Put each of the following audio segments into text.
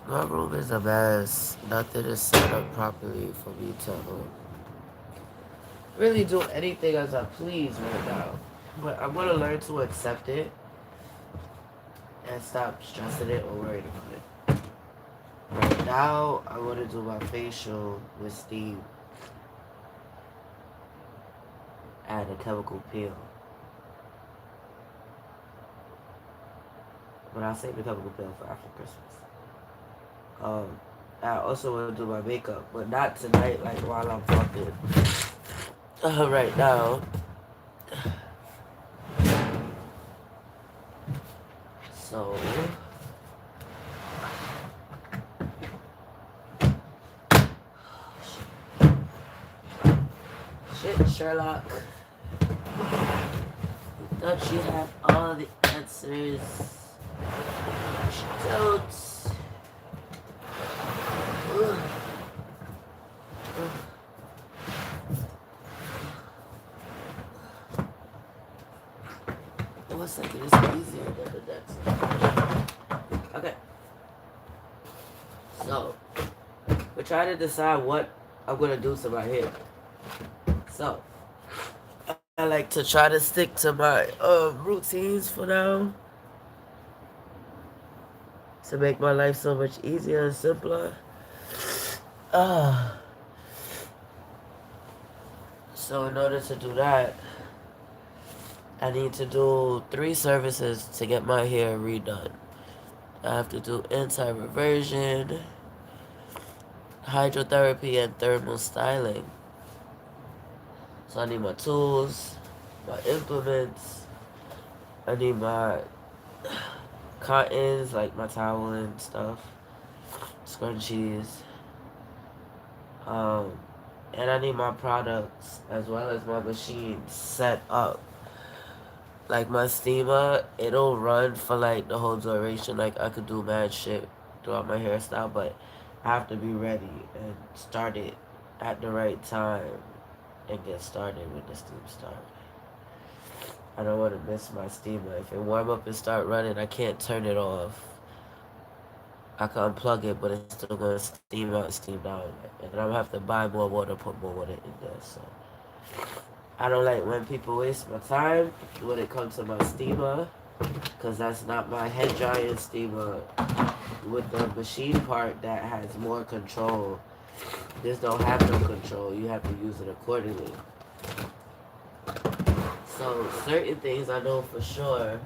My room is a mess. Nothing is set up properly for me to really do anything as I please right now. But I'm gonna learn to accept it and stop stressing it or worrying about it. Right now, I want to do my facial with steam and a chemical peel. But I'll save the chemical peel for after Christmas. I also want to do my makeup, but not tonight, like while I'm fucking. Right now. So, shit, Sherlock. Thought you had all the answers. She don't. Ugh. It was like it is easier than the next. Okay. So, we're trying to decide what I'm gonna do to my hair. So, I like to try to stick to my routines for now to make my life so much easier and simpler. Uh, so in order to do that, I need to do 3 services to get my hair redone. I have to do anti-reversion, hydrotherapy, and thermal styling. So I need my tools, my implements, I need my cottons, like my towel and stuff, scrunchies, um, and I need my products as well as my machine set up. Like my steamer, it'll run for like the whole duration. Like I could do mad shit throughout my hairstyle, but I have to be ready and start it at the right time and get started when the steam starts. I don't want to miss my steamer. If it warm up and start running, I can't turn it off. I can unplug it, but it's still gonna steam out and steam down, and then I'm gonna have to buy more water, put more water in there. So I don't like when people waste my time when it comes to my steamer, because that's not my head drying steamer with the machine part that has more control. This don't have no control. You have to use it accordingly. So certain things I know for sure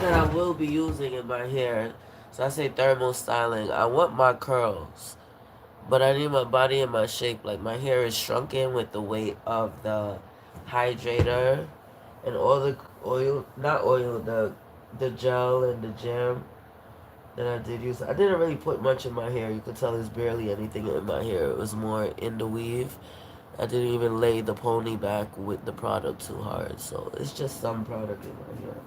that I will be using in my hair. So I say thermal styling. I want my curls, but I need my body in my shape. Like my hair is shrunken with the weight of the hydrator and all the oil, not oil, the gel and the jam that I did use. I didn't really put much in my hair. You could tell there's barely anything in my hair. It was more in the weave. I didn't even lay the pony back with the product too hard. So it's just some product in my hair.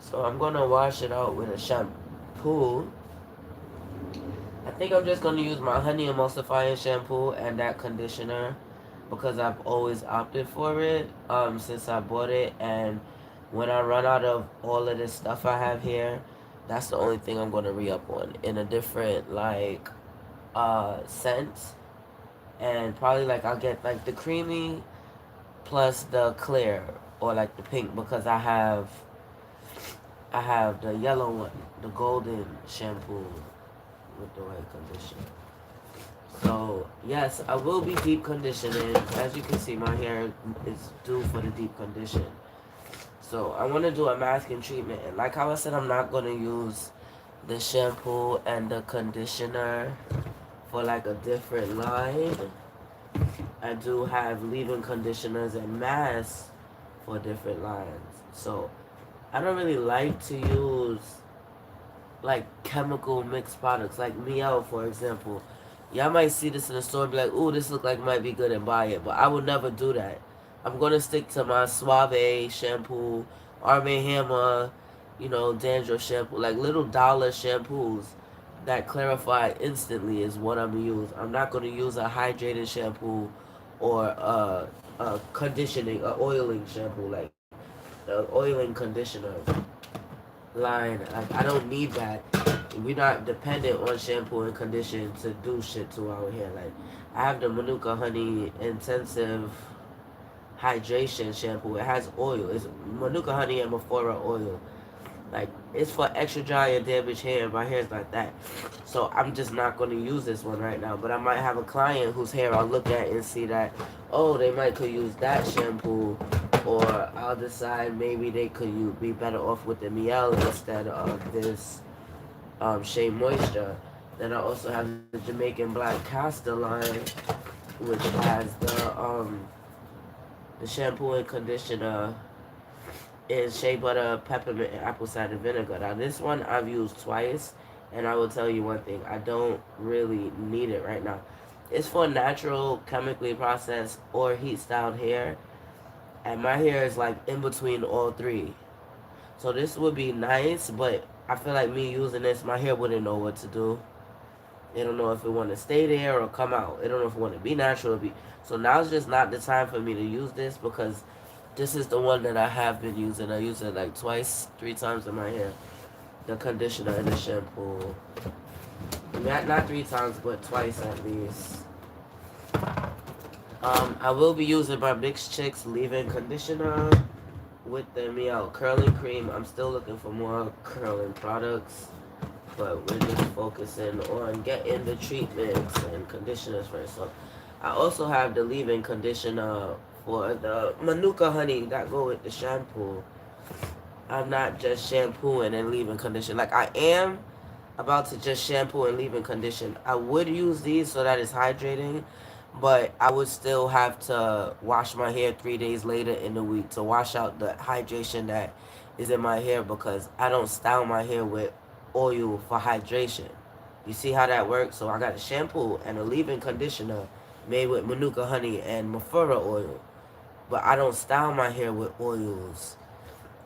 So I'm gonna wash it out with a shampoo. I think I'm just gonna use my honey emulsifying shampoo and that conditioner because I've always opted for it since I bought it. And when I run out of all of this stuff I have here, that's the only thing I'm gonna re-up on in a different like scent. And probably like I'll get like the creamy plus the clear or like the pink because I have the yellow one, the golden shampoo with the white conditioner. So yes, I will be deep conditioning. As you can see, my hair is due for the deep condition. So I want to do a masking treatment. And like how I said, I'm not going to use the shampoo and the conditioner for like a different line. I do have leave-in conditioners and masks for different lines. So I don't really like to use like chemical mixed products, like Miel, for example. Y'all might see this in the store and be like, ooh, this look like might be good and buy it. But I would never do that. I'm going to stick to my Suave shampoo, Arm& Hammer, dandruff shampoo, like little dollar shampoos that clarify instantly is what I'm going to use. I'm not going to use a hydrating shampoo or a conditioning, a oiling shampoo, like the oiling conditioner line. Like I don't need that. we're not dependent on shampoo and condition to do shit to our hair. Like, I have the Manuka Honey Intensive Hydration Shampoo. It has oil. It's Manuka Honey and Mafora oil. Like, it's for extra dry and damaged hair. My hair's like that. So I'm just not going to use this one right now. But I might have a client whose hair I'll look at and see that, oh, they might could use that shampoo. Or I'll decide maybe they could be better off with the Miel instead of this Shea Moisture. Then I also have the Jamaican Black Castor line, which has the shampoo and conditioner in shea butter, peppermint, and apple cider vinegar. Now this one I've used twice, and I will tell you one thing: I don't really need it right now. It's for natural, chemically processed, or heat styled hair, and my hair is like in between all three. So this would be nice, but I feel like me using this, my hair wouldn't know what to do. It don't know if it want to stay there or come out. It don't know if it want to be natural or be. So now's just not the time for me to use this because this is the one that I have been using. I use it like twice, 3 times in my hair. The conditioner and the shampoo. Not 3 times, but twice at least. I will be using my Mixed Chicks leave-in conditioner with the Meow curling cream. I'm still looking for more curling products, but we're just focusing on getting the treatments and conditioners first. So I also have the leave-in conditioner for the Manuka Honey that go with the shampoo. I'm not just shampooing and leave-in condition. Like, I am about to just shampoo and leave-in condition. I would use these so that it's hydrating, but I would still have to wash my hair 3 days later in the week to wash out the hydration that is in my hair because I don't style my hair with oil for hydration. You see how that works? So I got a shampoo and a leave-in conditioner made with Manuka Honey and Mafura oil. But I don't style my hair with oils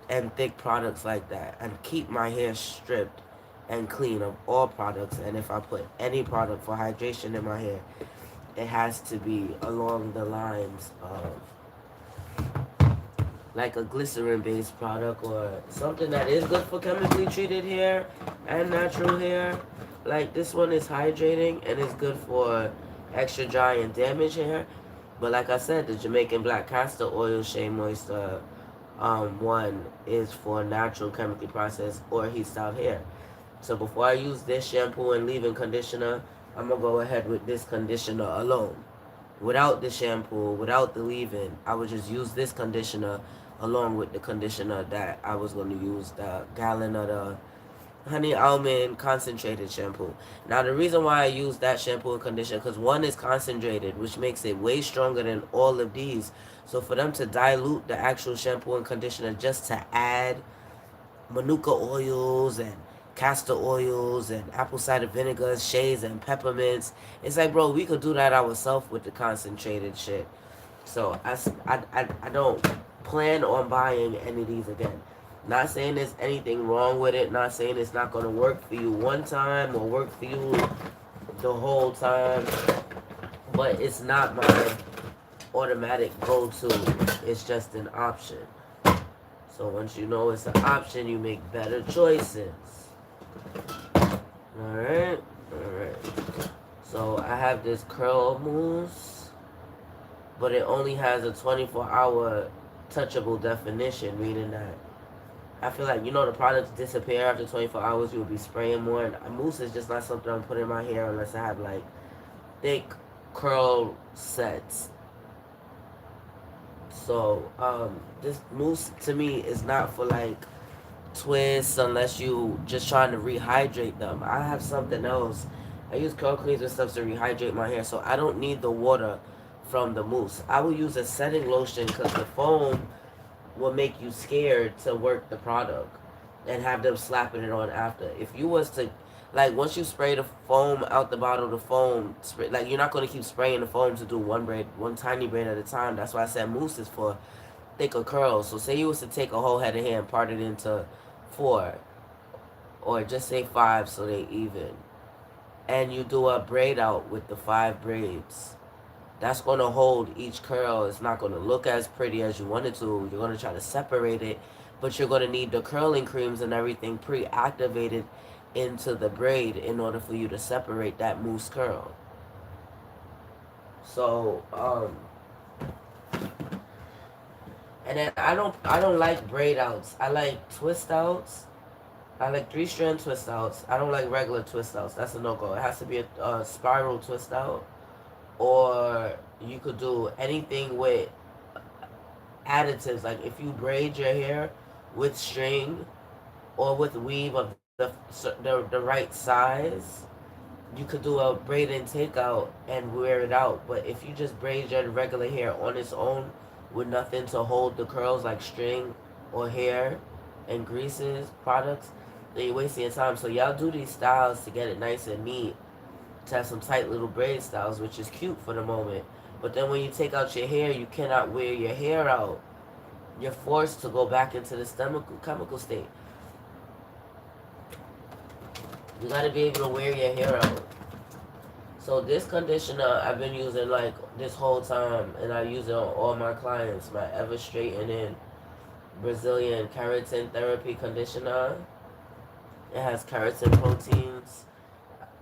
and thick products like that and keep my hair stripped and clean of all products. And if I put any product for hydration in my hair, it has to be along the lines of like a glycerin based product or something that is good for chemically treated hair and natural hair. Like this one is hydrating and it's good for extra dry and damaged hair. But like I said, the Jamaican Black Castor Oil Shea Moisture one is for natural chemically processed or heat styled hair. So before I use this shampoo and leave-in conditioner, I'm going to go ahead with this conditioner alone. Without the shampoo, without the leave-in, I would just use this conditioner along with the conditioner that I was going to use, the gallon of the honey almond concentrated shampoo. Now the reason why I use that shampoo and conditioner, because one is concentrated, which makes it way stronger than all of these. So for them to dilute the actual shampoo and conditioner just to add manuka oils and castor oils and apple cider vinegars, shays and peppermints, it's like, bro, we could do that ourselves with the concentrated shit. So I don't plan on buying any of these again. Not saying there's anything wrong with it. Not saying it's not going to work for you one time or work for you the whole time. But it's not my automatic go-to. It's just an option. So once you know it's an option, you make better choices. Alright? Alright. So I have this curl mousse, but it only has a 24-hour touchable definition, meaning that I feel like, the products disappear after 24 hours. You'll be spraying more. And mousse is just not something I'm putting in my hair unless I have, like, thick curl sets. So, this mousse, to me, is not for, like, twists unless you just trying to rehydrate them. I have something else. I use curl cleans and stuff to rehydrate my hair, so I don't need the water from the mousse. I will use a setting lotion because the foam will make you scared to work the product and have them slapping it on after. If you was to, like, once you spray the foam out the bottle, the foam, like, you're not going to keep spraying the foam to do one tiny braid at a time. That's why I said mousse is for thicker curls. So say you was to take a whole head of hair and part it into 4, or just say 5 so they even, and you do a braid out with the 5 braids. That's going to hold each curl. It's not going to look as pretty as you want it to. You're going to try to separate it, but you're going to need the curling creams and everything pre-activated into the braid in order for you to separate that mousse curl. So, and then I don't like braid outs. I like twist outs. I like 3-strand twist outs. I don't like regular twist outs. That's a no go. It has to be a spiral twist out, or you could do anything with additives. Like if you braid your hair with string or with weave of the right size, you could do a braid and take out and wear it out. But if you just braid your regular hair on its own with nothing to hold the curls like string or hair and greases products, then you're wasting your time. So y'all do these styles to get it nice and neat, to have some tight little braid styles, which is cute for the moment. But then when you take out your hair, you cannot wear your hair out. You're forced to go back into the chemical state. You gotta be able to wear your hair out. So this conditioner I've been using like this whole time, and I use it on all my clients. My Ever Straightening Brazilian Keratin Therapy Conditioner. It has keratin proteins.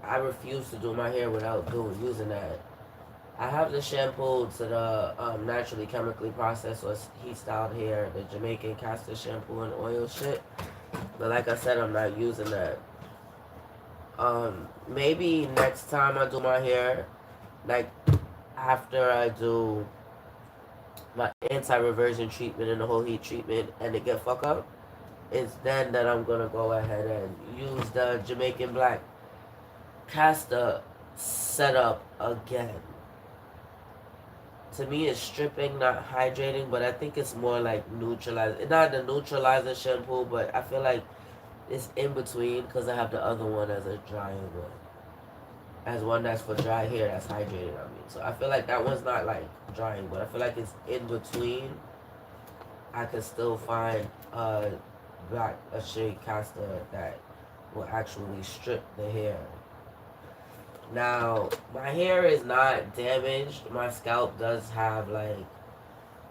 I refuse to do my hair without using that. I have the shampoo to the naturally chemically processed or heat styled hair, the Jamaican castor shampoo and oil shit. But like I said, I'm not using that. Maybe next time I do my hair, like after I do my anti-reversion treatment and the whole heat treatment and it get fuck up, it's then that I'm gonna go ahead and use the Jamaican black castor setup again. To me, it's stripping, not hydrating, but I think it's more like neutralizing. It's not the neutralizer shampoo, but I feel like it's in between because I have the other one as a drying one. As one that's for dry hair that's hydrated, I mean. So I feel like that one's not like drying, but I feel like it's in between. I can still find a shea castor that will actually strip the hair. Now, my hair is not damaged. My scalp does have like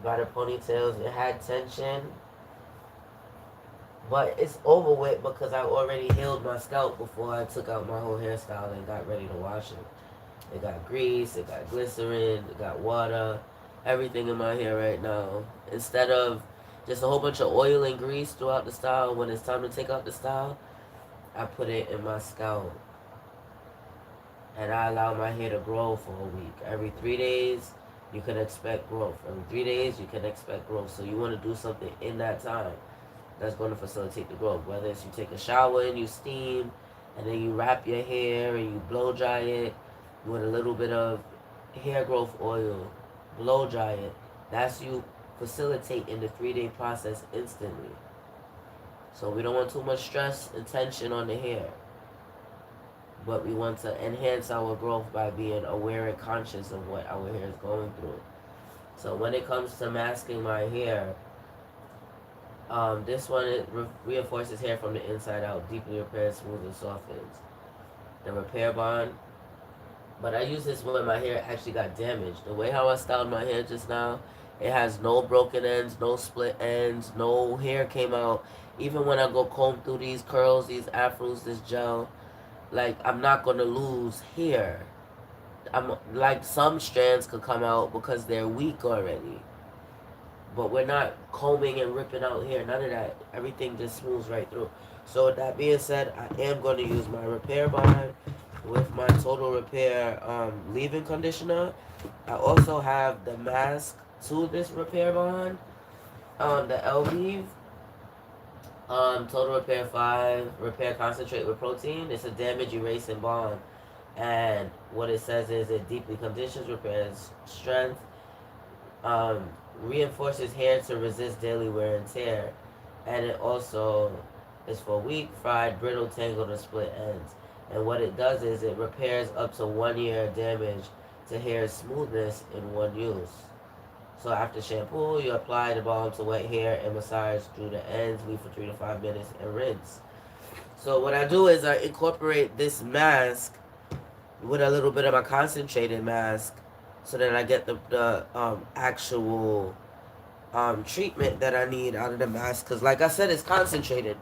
by the ponytails, it had tension, but it's over with because I already healed my scalp before I took out my whole hairstyle and got ready to wash it. It got grease, it got glycerin, it got water, everything in my hair right now. Instead of just a whole bunch of oil and grease throughout the style, when it's time to take out the style, I put it in my scalp. And I allow my hair to grow for a week. Every 3 days, you can expect growth. Every 3 days, you can expect growth. So you want to do something in that time that's going to facilitate the growth. Whether it's you take a shower and you steam, and then you wrap your hair and you blow dry it with a little bit of hair growth oil, blow dry it. That's you facilitate in the 3-day process instantly. So we don't want too much stress and tension on the hair. But we want to enhance our growth by being aware and conscious of what our hair is going through. So when it comes to masking my hair, this one reinforces hair from the inside out, deeply repairs, smooths, and softens. The repair bond. But I use this when my hair actually got damaged. The way how I styled my hair just now, it has no broken ends, no split ends, no hair came out. Even when I go comb through these curls, these afros, this gel, like I'm not gonna lose hair. I'm like some strands could come out because they're weak already. But we're not combing and ripping out hair. None of that. Everything just smooths right through. So with that being said, I am going to use my repair bond with my total repair leave-in conditioner. I also have the mask to this repair bond. The L-Leave. Total Repair 5 Repair Concentrate with Protein. It's a damage erasing balm. And what it says is it deeply conditions, repairs strength, reinforces hair to resist daily wear and tear. And it also is for weak, fried, brittle, tangled, or split ends. And what it does is it repairs up to 1 year of damage to hair smoothness in one use. So after shampoo, you apply the balm to wet hair and massage through the ends, leave for 3 to 5 minutes, and rinse. So what I do is I incorporate this mask with a little bit of my concentrated mask so that I get the actual treatment that I need out of the mask. Because like I said, it's concentrated.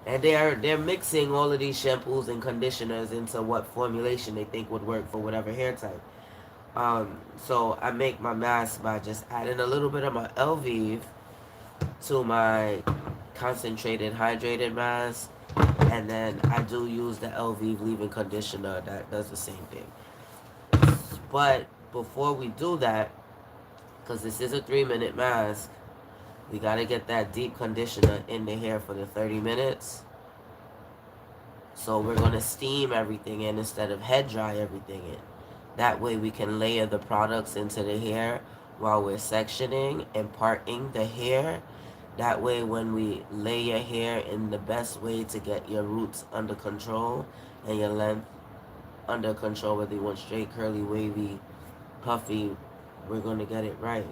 And they're mixing all of these shampoos and conditioners into what formulation they think would work for whatever hair type. So I make my mask by just adding a little bit of my Elvive to my concentrated hydrated mask, and then I do use the Elvive leave-in conditioner that does the same thing. But before we do that, because this is a 3-minute mask, we gotta get that deep conditioner in the hair for the 30 minutes. So we're gonna steam everything in instead of head dry everything in. That way we can layer the products into the hair while we're sectioning and parting the hair. That way when we lay your hair in the best way to get your roots under control and your length under control, whether you want straight, curly, wavy, puffy, we're gonna get it right.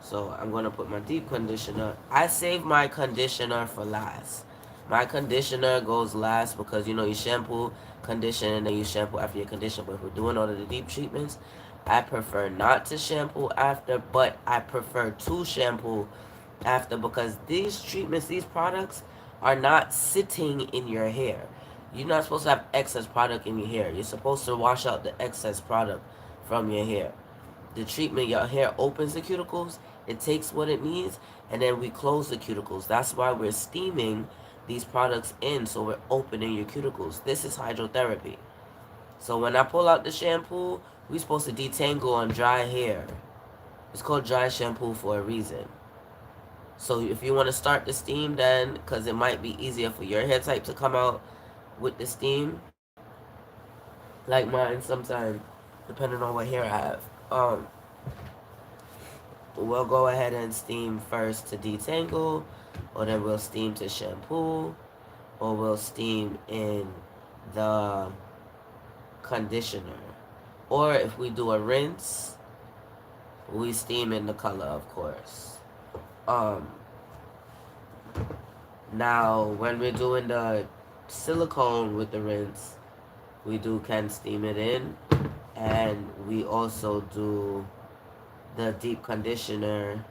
So I'm gonna put my deep conditioner. I save my conditioner for last. My conditioner goes last because you shampoo, condition, and then you shampoo after your conditioner. But if we're doing all of the deep treatments, I prefer not to shampoo after, but I prefer to shampoo after because these treatments, these products are not sitting in your hair. You're not supposed to have excess product in your hair. You're supposed to wash out the excess product from your hair. The treatment, your hair opens the cuticles, it takes what it needs, and then we close the cuticles. That's why we're steaming these products in, so we're opening your cuticles. This is hydrotherapy. So when I pull out the shampoo, we're supposed to detangle on dry hair. It's called dry shampoo for a reason. So if you want to start the steam then, because it might be easier for your hair type to come out with the steam, like mine sometimes, depending on what hair I have. We'll go ahead and steam first to detangle, or then we'll steam to shampoo, or we'll steam in the conditioner. Or if we do a rinse, we steam in the color, of course. Um, Now, when we're doing the silicone with the rinse, we can steam it in, and we also do the deep conditioner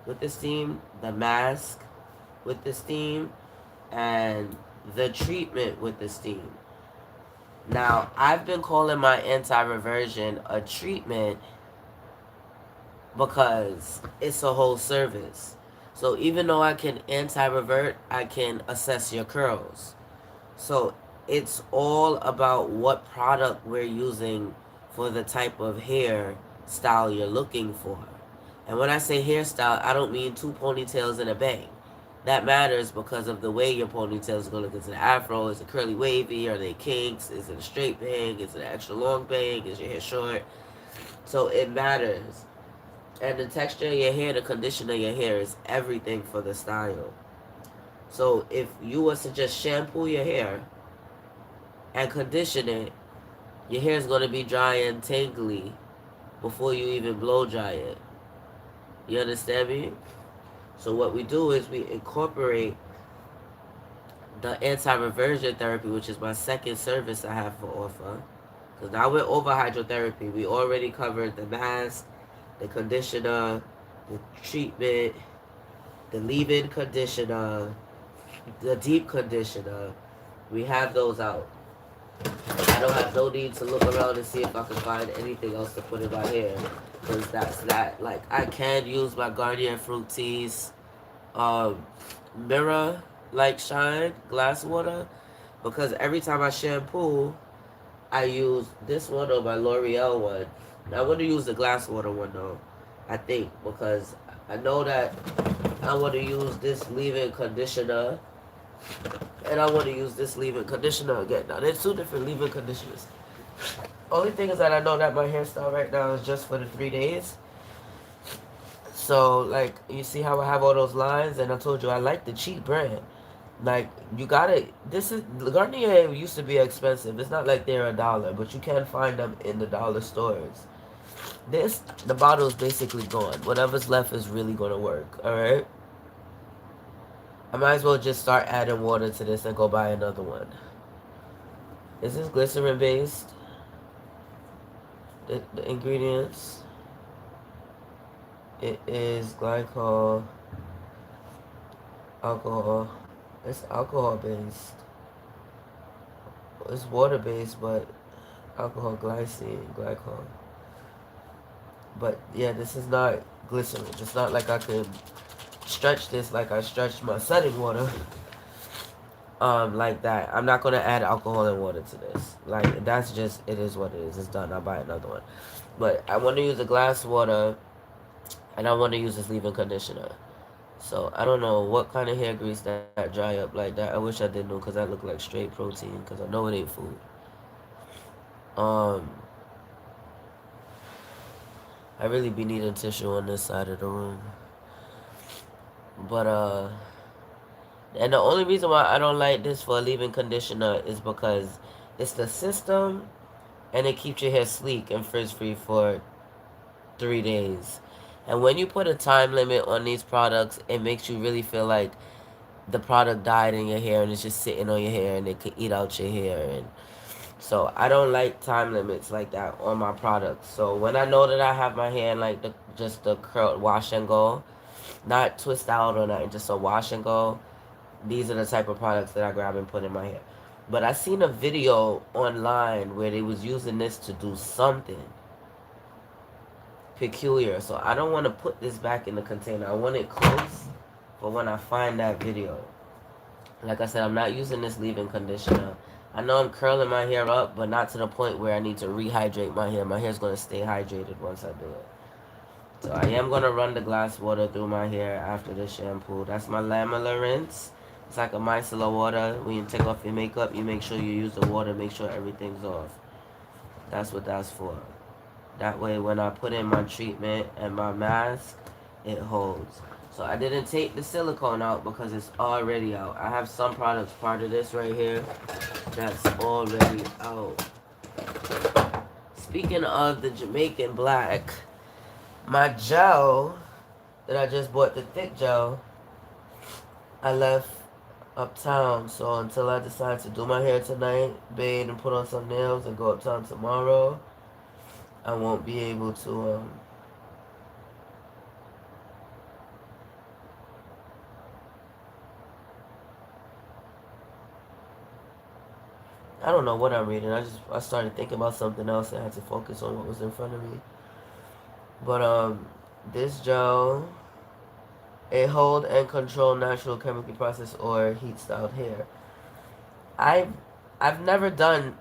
with the steam, the mask with the steam, and the treatment with the steam. Now, I've been calling my anti-reversion a treatment because it's a whole service. So even though I can anti-revert, I can assess your curls. So it's all about what product we're using for the type of hair style you're looking for. And when I say hairstyle, I don't mean 2 ponytails and a bang. That matters because of the way your ponytail is going to look. Is it an afro? Is it curly wavy? Are they kinks? Is it a straight bang? Is it an extra long bang? Is your hair short? So it matters. And the texture of your hair, the condition of your hair is everything for the style. So if you was to just shampoo your hair and condition it, your hair is going to be dry and tangly before you even blow dry it. You understand me? So what we do is we incorporate the anti-reversion therapy, which is my second service I have for offer. Because now we're over hydrotherapy. We already covered the mask, the conditioner, the treatment, the leave-in conditioner, the deep conditioner. We have those out. I don't have no need to look around and see if I can find anything else to put in my hair. Because that's that. Like, I can use my Garnier Fructis mirror like shine glass water, because every time I shampoo I use this one or my L'Oreal one. Now, I'm going to use the glass water one though, I think, because I know that I want to use this leave-in conditioner, and I want to use this leave-in conditioner again. Now, there's 2 different leave-in conditioners. Only thing is that I know that my hairstyle right now is just for the 3 days. So, like, you see how I have all those lines? And I told you I like the cheap brand. Like, you gotta, this is, Garnier used to be expensive. It's not like they're $1, but you can find them in the dollar stores. The bottle is basically gone. Whatever's left is really gonna work, alright? I might as well just start adding water to this and go buy another one. Is this glycerin based? The ingredients? It is glycol, alcohol. It's alcohol based. It's water based, but alcohol, glycol. But yeah, this is not glycerin. It's not like I could stretch this like I stretched my setting water. Like that. I'm not gonna add alcohol and water to this. Like that's just it is what it is. It's done. I'll buy another one. But I want to use a glass water, and I want to use this leave-in conditioner. So I don't know what kind of hair grease that dry up like that. I wish I did know because that look like straight protein. Because I know it ain't food. Um, I really be needing tissue on this side of the room. But and the only reason why I don't like this for a leave-in conditioner is because it's the system, and it keeps your hair sleek and frizz-free for 3 days. And when you put a time limit on these products, it makes you really feel like the product died in your hair and it's just sitting on your hair and it could eat out your hair. And so I don't like time limits like that on my products. So when I know that I have my hair in like just the curl wash and go, not twist out or nothing, just a wash and go, these are the type of products that I grab and put in my hair. But I seen a video online where they was using this to do something peculiar. So I don't want to put this back in the container. I want it close for when I find that video. Like I said, I'm not using this leave-in conditioner. I know I'm curling my hair up, but not to the point where I need to rehydrate my hair. My hair's going to stay hydrated once I do it. So I am going to run the glass water through my hair after the shampoo. That's my lamellar rinse. It's like a micellar water. When you take off your makeup, you make sure you use the water, make sure everything's off. That's what that's for. That way when I put in my treatment and my mask, it holds. So I didn't take the silicone out because it's already out. I have some products, part of this right here, that's already out. Speaking of the Jamaican Black, my gel that I just bought, the thick gel, I left uptown. So until I decide to do my hair tonight, bathe and put on some nails and go uptown tomorrow, I won't be able to I don't know what I'm reading. I started thinking about something else and had to focus on what was in front of me. But this gel, it hold and control natural chemically processed or heat styled hair. I've I've never done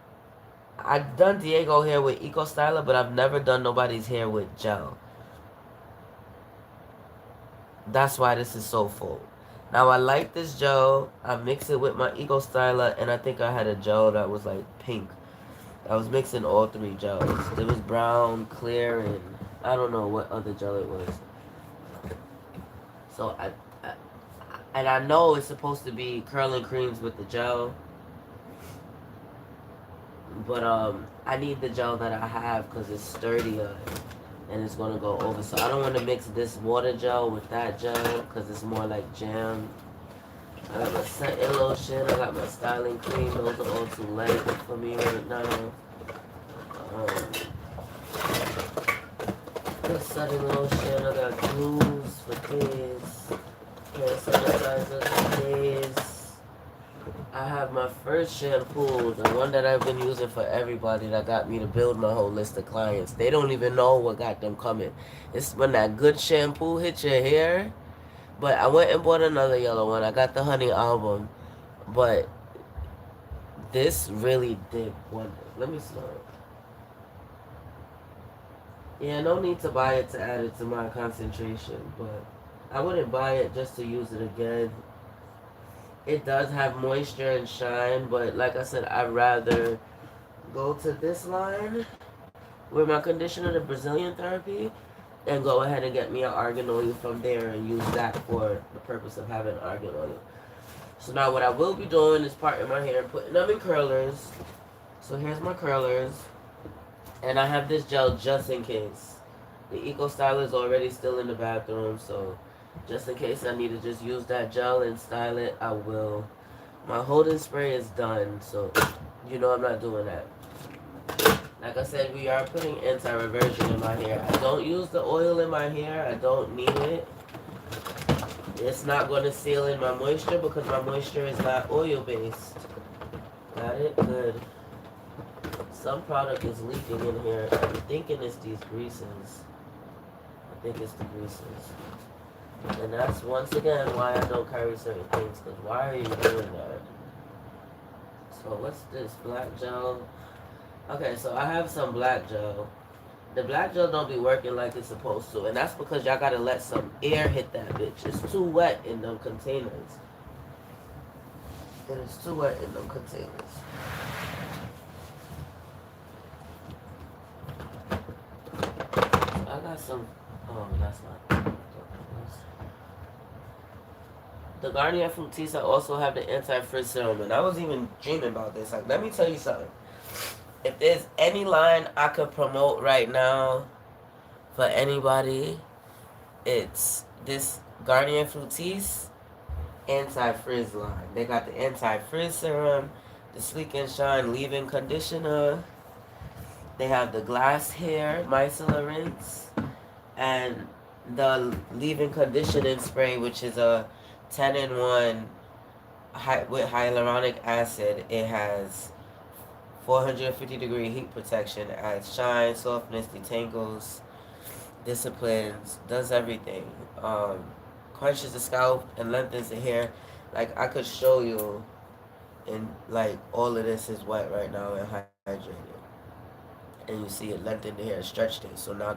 I've done Diego hair with Eco Styler, but I've never done nobody's hair with gel. That's why this is so full. Now I like this gel. I mix it with my Eco Styler, and I think I had a gel that was like pink. I was mixing all three gels. It was brown, clear, and I don't know what other gel it was. So I know it's supposed to be curling creams with the gel, but I need the gel that I have because it's sturdier and it's gonna go over. So I don't want to mix this water gel with that gel because it's more like jam. I got my setting lotion. I got my styling cream. Those are all too light for me right now. The setting lotion. I got glues for days. Hair sanitizer for days. I have my first shampoo, the one that I've been using for everybody that got me to build my whole list of clients. They don't even know what got them coming. It's when that good shampoo hits your hair. But I went and bought another yellow one. I got the Honey Album. But this really did wonders. Let me smell it. Yeah, no need to buy it to add it to my concentration. But I wouldn't buy it just to use it again. It does have moisture and shine, but like I said, I'd rather go to this line with my conditioner, the Brazilian therapy, and go ahead and get me an argan oil from there and use that for the purpose of having argan oil. So now what I will be doing is parting my hair and putting them in curlers. So here's my curlers. And I have this gel just in case. The Eco Styler is already still in the bathroom, so just in case I need to just use that gel and style it, I will. My holding spray is done, so you know I'm not doing that. Like I said, we are putting anti-reversion in my hair. I don't use the oil in my hair. I don't need it. It's not going to seal in my moisture because my moisture is not oil based. Got it? Good. Some product is leaking in here. I'm thinking it's these greases. I think it's the greases. And that's once again why I don't carry certain things. Because why are you doing that? So what's this? Black gel. Okay, so I have some black gel. The black gel don't be working like it's supposed to. And that's because y'all gotta let some air hit that bitch. It's too wet in them containers. It is too wet in them containers. I got some. Oh, that's not. The Garnier Fructis also have the anti-frizz serum, and I was even dreaming about this. Like, let me tell you something. If there's any line I could promote right now for anybody, it's this Garnier Fructis anti-frizz line. They got the anti-frizz serum, the Sleek and Shine leave-in conditioner. They have the glass hair micellar rinse and the leave-in conditioning spray, which is a 10-in-1 with hyaluronic acid. It has 450-degree heat protection, adds shine, softness, detangles, disciplines, does everything. Crunches the scalp and lengthens the hair. Like, I could show you, and like all of this is wet right now and hydrated. And you see it lengthened the hair, stretched it. So now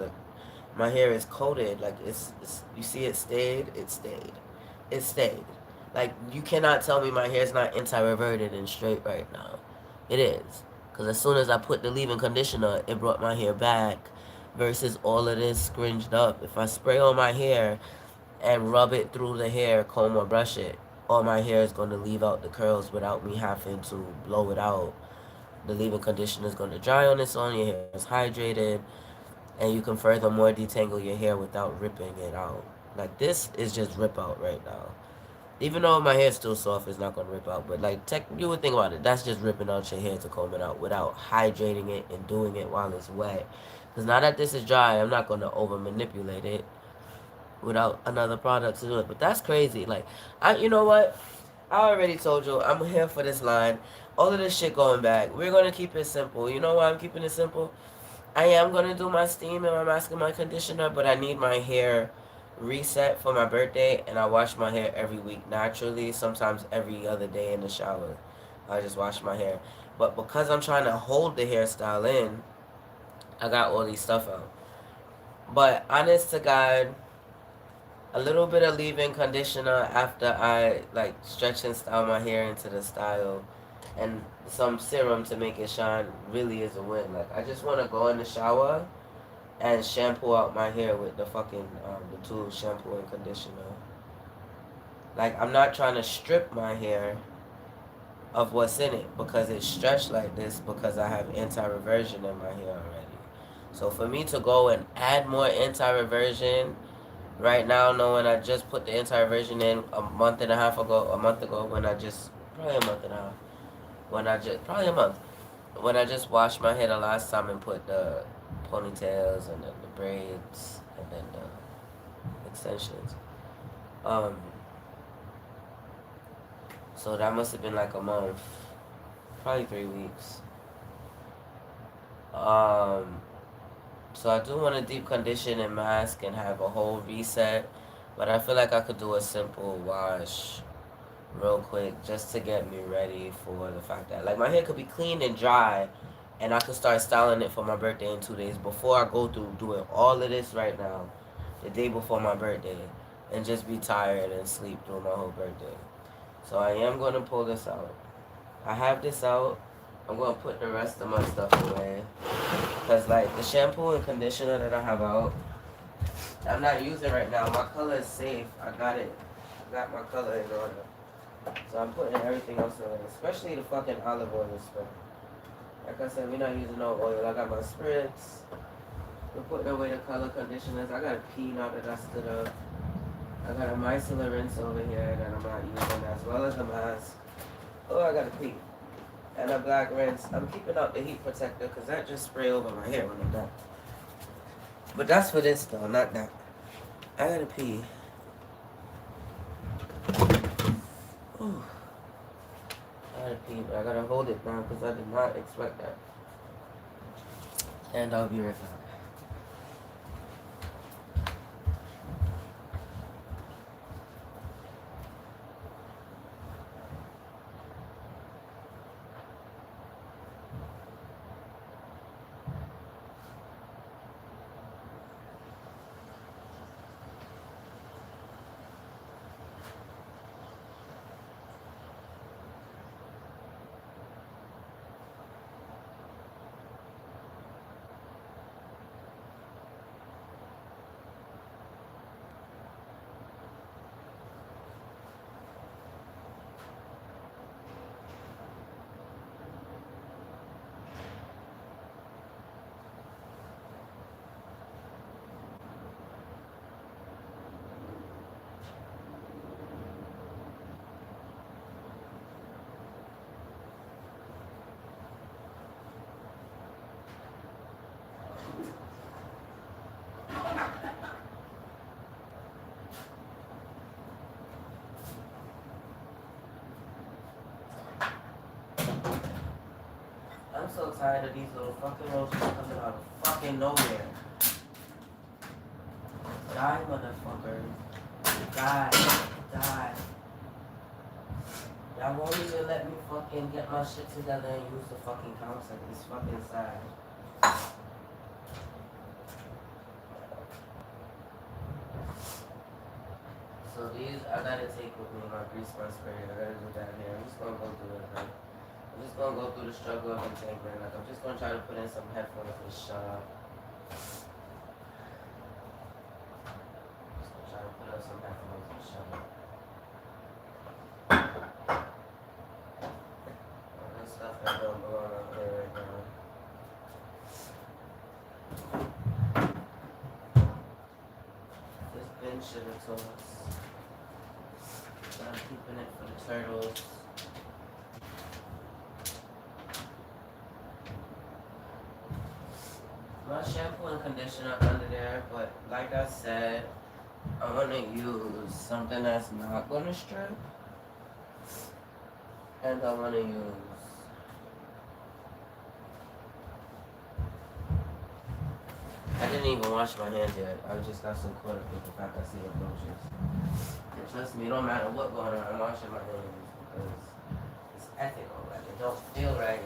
my hair is coated. Like, it's you see it stayed. It stayed. Like, you cannot tell me my hair's not anti-reverted and straight right now. It is. Because as soon as I put the leave-in conditioner, it brought my hair back versus all of this scringed up. If I spray on my hair and rub it through the hair, comb or brush it, all my hair is going to leave out the curls without me having to blow it out. The leave-in conditioner is going to dry on its own. Your hair is hydrated. And you can furthermore detangle your hair without ripping it out. Like, this is just rip out right now. Even though my hair's still soft, it's not gonna rip out. But like, you would think about it. That's just ripping out your hair to comb it out without hydrating it and doing it while it's wet. Because now that this is dry, I'm not gonna over manipulate it without another product to do it. But that's crazy. Like, you know what? I already told you I'm here for this line. All of this shit going back. We're gonna keep it simple. You know why I'm keeping it simple? I am going to do my steam and my mask and my conditioner, but I need my hair reset for my birthday, and I wash my hair every week naturally, sometimes every other day in the shower. I just wash my hair. But because I'm trying to hold the hairstyle in, I got all these stuff out. But honest to God, a little bit of leave-in conditioner after I like stretch and style my hair into the style, and some serum to make it shine really is a win. Like, I just want to go in the shower and shampoo out my hair with the fucking the two shampoo and conditioner. Like, I'm not trying to strip my hair of what's in it because it's stretched like this because I have anti-reversion in my hair already. So for me to go and add more anti-reversion right now, knowing I just put the anti-reversion in a month ago when I just, probably a month and a half, probably a month, when I just washed my hair the last time and put the ponytails and then the braids and then the extensions. So that must have been like a month, probably 3 weeks. So I do want to deep condition and mask and have a whole reset, but I feel like I could do a simple wash real quick just to get me ready for the fact that, like, my hair could be clean and dry and I could start styling it for my birthday in 2 days before I go through doing all of this right now the day before my birthday and just be tired and sleep through my whole birthday. So I am going to pull this out. I have this out. I'm going to put the rest of my stuff away because, like, the shampoo and conditioner that I have out, I'm not using right now. My color is safe. I got it. I got my color in order. So I'm putting everything else away, especially the fucking olive oil spray. Like I said, we're not using no oil. I got my spritz. We're putting away the color conditioners. I got a pee now that I stood up. I got a micellar rinse over here that I'm not using, as well as a mask. Oh, I got a pee. And a black rinse. I'm keeping out the heat protector because that just spray over my hair when I'm done. But that's for this though, not that. I gotta pee. hold it down because I did not expect that. And I'll be right back. I'm so tired of these little fucking roaches coming out of fucking nowhere. Die, motherfucker. Die. Die. Y'all won't even let me fucking get my shit together and use the fucking counter. It's fucking sad. So these, I gotta take with me my grease my spray. I gotta do that here. I'm just gonna go through it, right? I'm just gonna go through the struggle of entanglement. Like, I'm just gonna try to put in some headphones and shut up. Just gonna try to put in some headphones and shut up. All this stuff that don't belong out there right now. This bin should have told us. So I'm keeping it for the turtles. My shampoo and conditioner under there, but like I said, I'm gonna use something that's not gonna strip. And I'm gonna use I didn't even wash my hands yet. I just got some quarter with the fact I see the roaches. And trust me, it don't matter what going on, I'm washing my hands because it's ethical. Like, it don't feel right.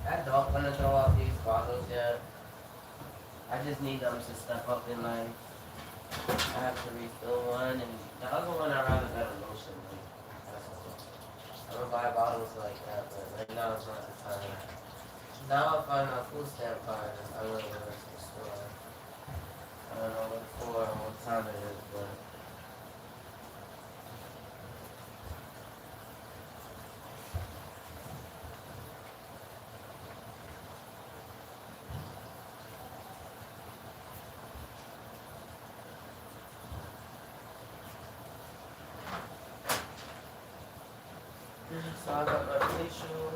I don't want to throw out these bottles yet. I just need them to step up in life. I have to refill one, and the other one I rather get a lotion. That's all. I'm gonna buy bottles like that, but right now it's not the time. Now I find my food stamp card, I will go to the store. I don't know what for or what time it is, but. So I got my facial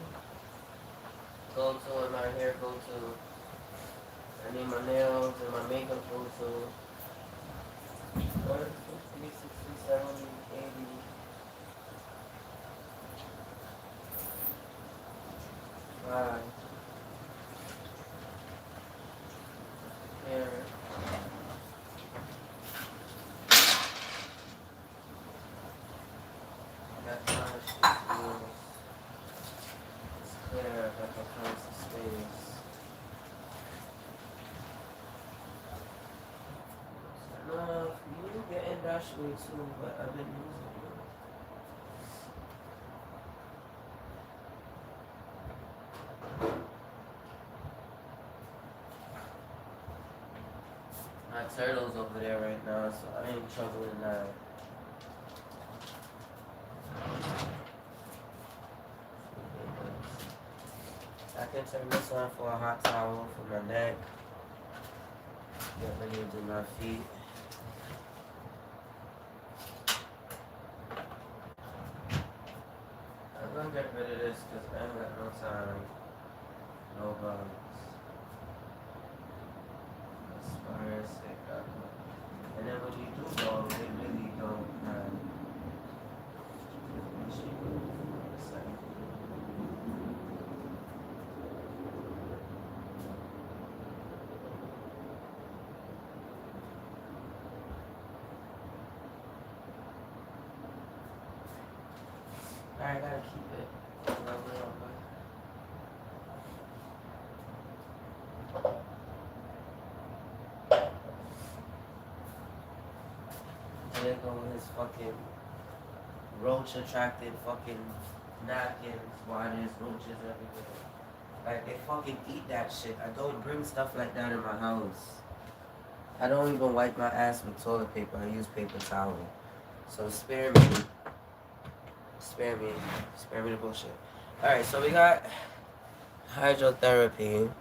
go to and my hair go to. I need my nails and my makeup go to. 40, 50, 60, 70, 80. Five. Hair. Got time. It's clear. I got the kinds of space. You getting Dashway too, but I've been using it. My turtle's over there right now, so I ain't troubling that. I can turn this on for a hot towel for my neck. Get ready to do my feet. I'm gonna get rid of this because I ain't got no time. No bugs. Aspire, sick, and then when you do go, they really don't have. Alright, I gotta keep it. And they go with his fucking roach attracted fucking napkins, why there's roaches everywhere. Like they fucking eat that shit. I don't bring stuff like that in my house. I don't even wipe my ass with toilet paper. I use paper towel. So spare me. Spare me. Spare me the bullshit. Alright, so we got hydrotherapy,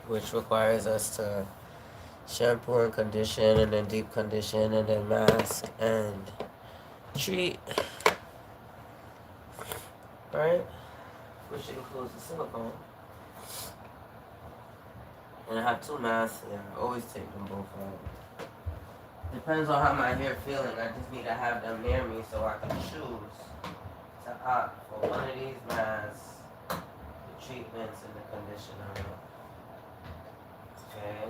which requires us to shampoo and condition, and then deep condition, and then mask and treat. Right? Which includes the silicone. And I have 2 masks, and I always take them both out. Depends on how my hair feeling. I just need to have them near me so I can choose to opt for one of these masks, the treatments, and the conditioner. Okay.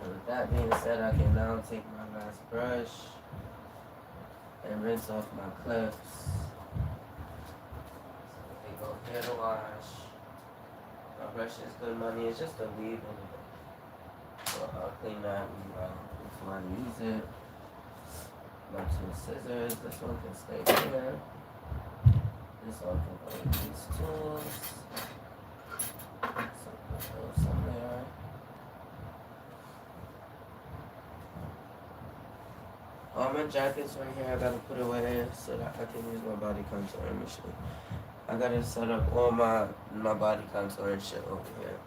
And with that being said, I can now take my last brush and rinse off my clips. So they go hair to wash. My brush is good money. It's just a weave in it. So I'll clean that weave out before I use it. My 2 scissors. This one can stay here. This one can go with these tools. So put those in there. All my jackets right here, I gotta put away so that I can use my body contouring machine. I gotta set up all my body contouring shit over here.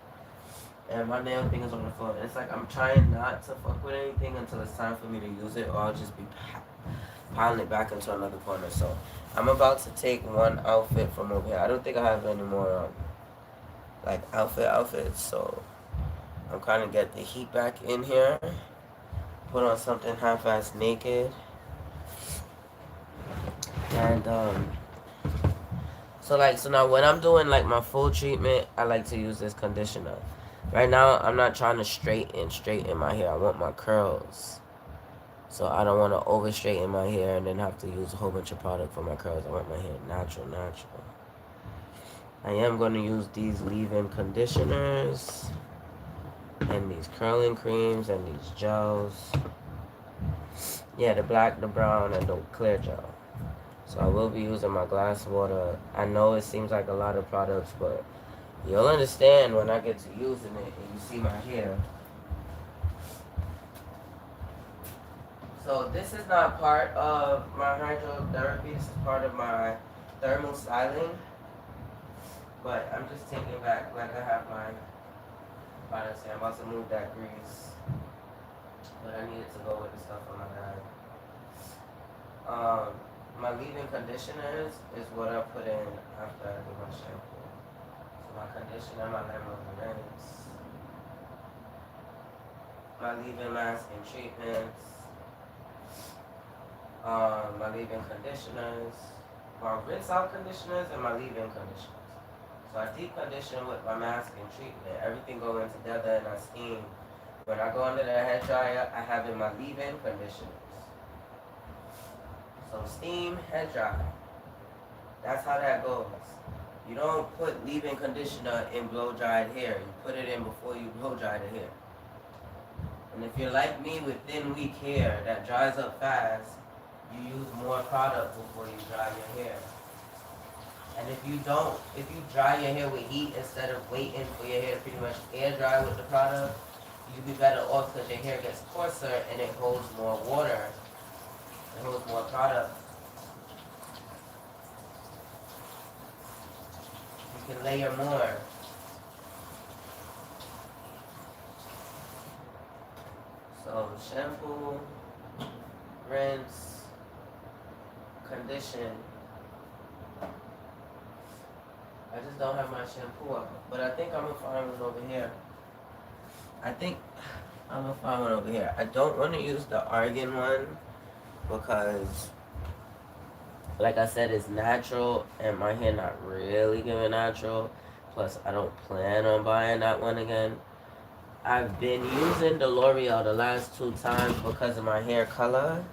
And my nail thing is on the floor. It's like I'm trying not to fuck with anything until it's time for me to use it, or I'll just be piling it back into another corner. So I'm about to take one outfit from over here. I don't think I have any more like outfits, so I'm kind of get the heat back in here. Put on something half-ass naked. And so now when I'm doing like my full treatment, I like to use this conditioner. Right now I'm not trying to straighten my hair. I want my curls. So I don't want to over straighten my hair and then have to use a whole bunch of product for my curls. I want my hair natural. I am going to use these leave-in conditioners and these curling creams and these gels. Yeah, the black, the brown, and the clear gel. So I will be using my glass water. I know it seems like a lot of products, but you'll understand when I get to using it and you see my hair. So this is not part of my hydrotherapy. This is part of my thermal styling. But I'm just taking back, like I have my products here. I'm about to move that grease. But I needed to go with the stuff on my bag. My leave-in conditioners is what I put in after I do my shampoo. So my conditioner, my lemon rinse, my leave-in mask and treatments, my leave-in conditioners, my rinse-out conditioners, and my leave-in conditioners. So I deep condition with my mask and treatment. Everything going together and I steam. When I go under the hair dryer, I have in my leave-in conditioners. So steam, hair dry. That's how that goes. You don't put leave-in conditioner in blow-dried hair. You put it in before you blow-dry the hair. And if you're like me with thin, weak hair that dries up fast, you use more product before you dry your hair. And if you dry your hair with heat instead of waiting for your hair to pretty much air dry with the product, you'd be better off because your hair gets coarser and it holds more water. It holds more product. You can layer more. So shampoo, rinse, condition. I just don't have my shampoo up, but I think I'm gonna find one over here. I think I'm gonna find one over here. I don't want to use the argan one because, like I said, it's natural and my hair not really giving natural. Plus, I don't plan on buying that one again. I've been using the L'Oreal the last 2 times because of my hair color.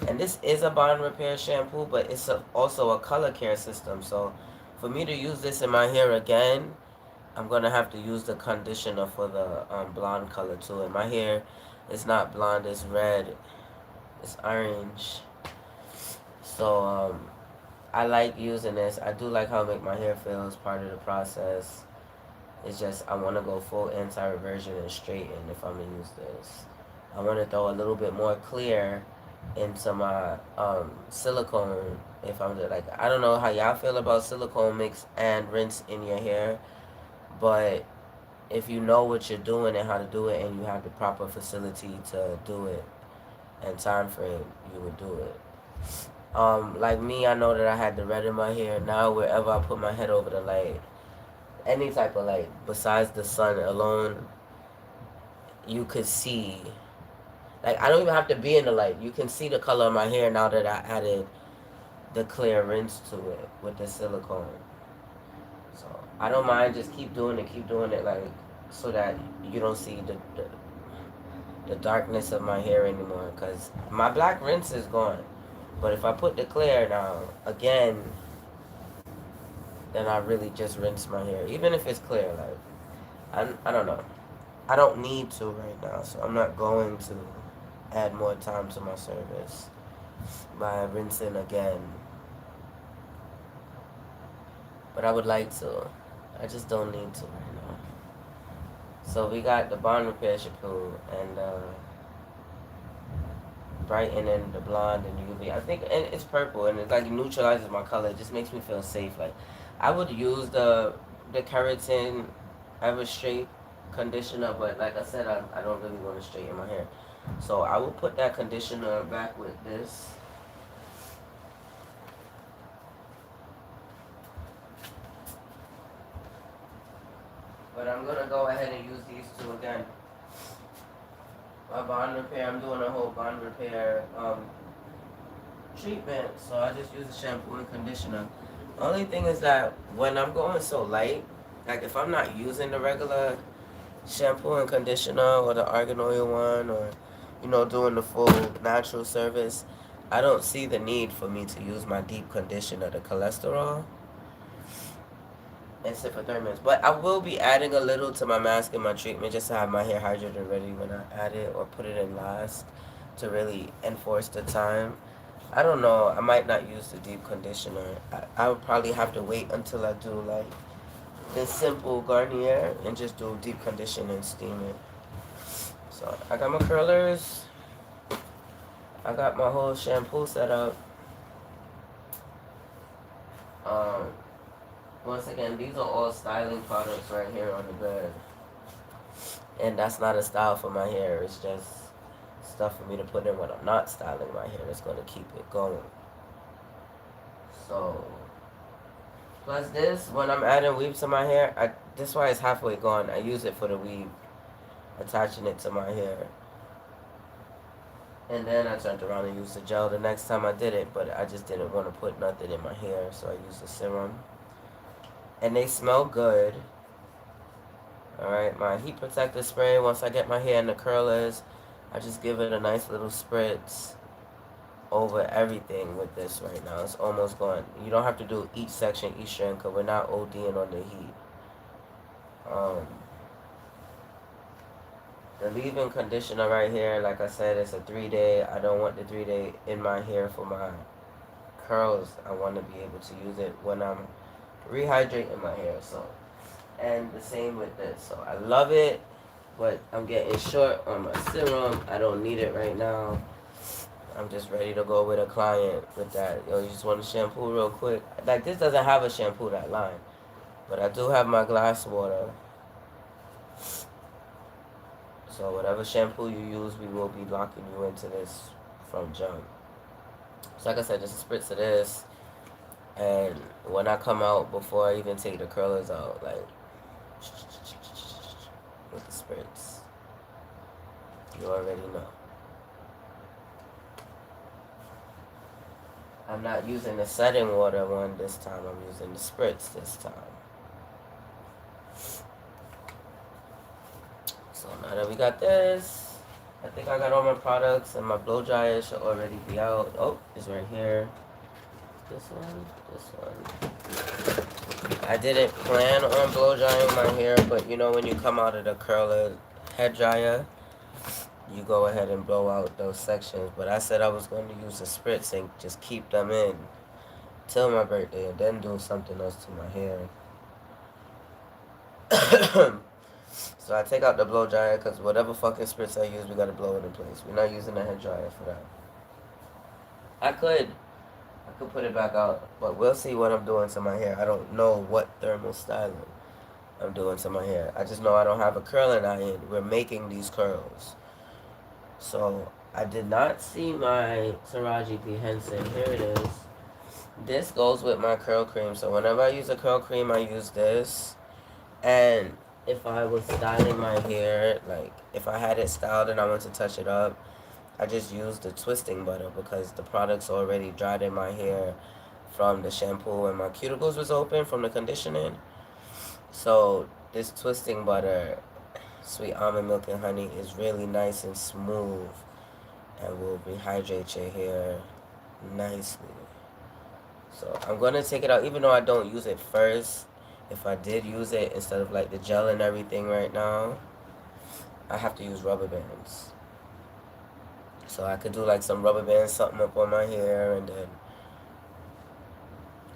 And this is a bond repair shampoo, but it's also a color care system. So for me to use this in my hair again, I'm going to have to use the conditioner for the blonde color too. And my hair is not blonde, it's red. It's orange. So I like using this. I do like how it make my hair feel as part of the process. It's just I want to go full anti-reversion and straighten if I'm going to use this. I want to throw a little bit more clear into my silicone if I'm just, like, I don't know how y'all feel about silicone mix and rinse in your hair, but if you know what you're doing and how to do it and you have the proper facility to do it and time frame, you would do it. Like me, I know that I had the red in my hair. Now wherever I put my head over the light, any type of light besides the sun alone, you could see. Like, I don't even have to be in the light. You can see the color of my hair now that I added the clear rinse to it with the silicone. So I don't mind, just keep doing it, like, so that you don't see the darkness of my hair anymore. Because my black rinse is gone. But if I put the clear now, again, then I really just rinse my hair. Even if it's clear, like, I don't know. I don't need to right now, so I'm not going to add more time to my service by rinsing again. But I would like to. I just don't need to right now. So we got the bond repair shampoo and brightening the blonde and UV. I think, and it's purple and it like neutralizes my color. It just makes me feel safe. Like, I would use the keratin ever straight conditioner, but like I said, I don't really want to straighten my hair. So I will put that conditioner back with this. But I'm gonna go ahead and use these two again. My bond repair, I'm doing a whole bond repair treatment. So I just use the shampoo and conditioner. The only thing is that when I'm going so light, like if I'm not using the regular shampoo and conditioner or the argan oil one, or doing the full natural service, I don't see the need for me to use my deep conditioner, the cholesterol, and sit for 30 minutes. But I will be adding a little to my mask and my treatment just to have my hair hydrated ready when I add it or put it in last to really enforce the time. I don't know. I might not use the deep conditioner. I would probably have to wait until I do like this simple Garnier and just do deep condition and steam it. So I got my curlers. I got my whole shampoo set up. Once again, these are all styling products right here on the bed. And that's not a style for my hair. It's just stuff for me to put in when I'm not styling my hair. That's going to keep it going. So, plus this, when I'm adding weave to my hair, this is why it's halfway gone. I use it for the weave, attaching it to my hair. And then I turned around and used the gel the next time I did it, but I just didn't want to put nothing in my hair, so I used the serum. And they smell good. Alright, my heat protector spray, once I get my hair in the curlers, I just give it a nice little spritz over everything with this right now. It's almost gone. You don't have to do each section, each strand, because we're not ODing on the heat. The leave-in conditioner right here, like I said, it's a 3-day. I don't want the 3-day in my hair for my curls. I want to be able to use it when I'm rehydrating my hair. So, and the same with this. So I love it, but I'm getting short on my serum. I don't need it right now. I'm just ready to go with a client with that. Yo, you just want to shampoo real quick. Like, this doesn't have a shampoo, that line. But I do have my glass water. So whatever shampoo you use, we will be locking you into this from jump. So like I said, just a spritz of this. And when I come out, before I even take the curlers out, like, with the spritz. You already know. I'm not using the setting water one this time. I'm using the spritz this time. So now that we got this, I think I got all my products, and my blow dryer should already be out. Oh, it's right here. This one. I didn't plan on blow drying my hair, but you know when you come out of the curler head dryer, you go ahead and blow out those sections. But I said I was going to use a spritz and just keep them in till my birthday and then do something else to my hair. So I take out the blow dryer because whatever fucking spritz I use, we got to blow it in place. We're not using the head dryer for that. I could put it back out, but we'll see what I'm doing to my hair. I don't know what thermal styling I'm doing to my hair. I just know I don't have a curling iron. We're making these curls. So I did not see my Taraji P. Henson. Here it is. This goes with my curl cream. So whenever I use a curl cream, I use this. And if I was styling my hair, like if I had it styled and I want to touch it up, I just used the twisting butter because the product's already dried in my hair from the shampoo and my cuticles was open from the conditioning. So this twisting butter, sweet almond milk and honey, is really nice and smooth and will rehydrate your hair nicely. So I'm going to take it out, even though I don't use it first. If I did use it instead of like the gel and everything right now, I have to use rubber bands. So I could do like some rubber bands, something up on my hair, and then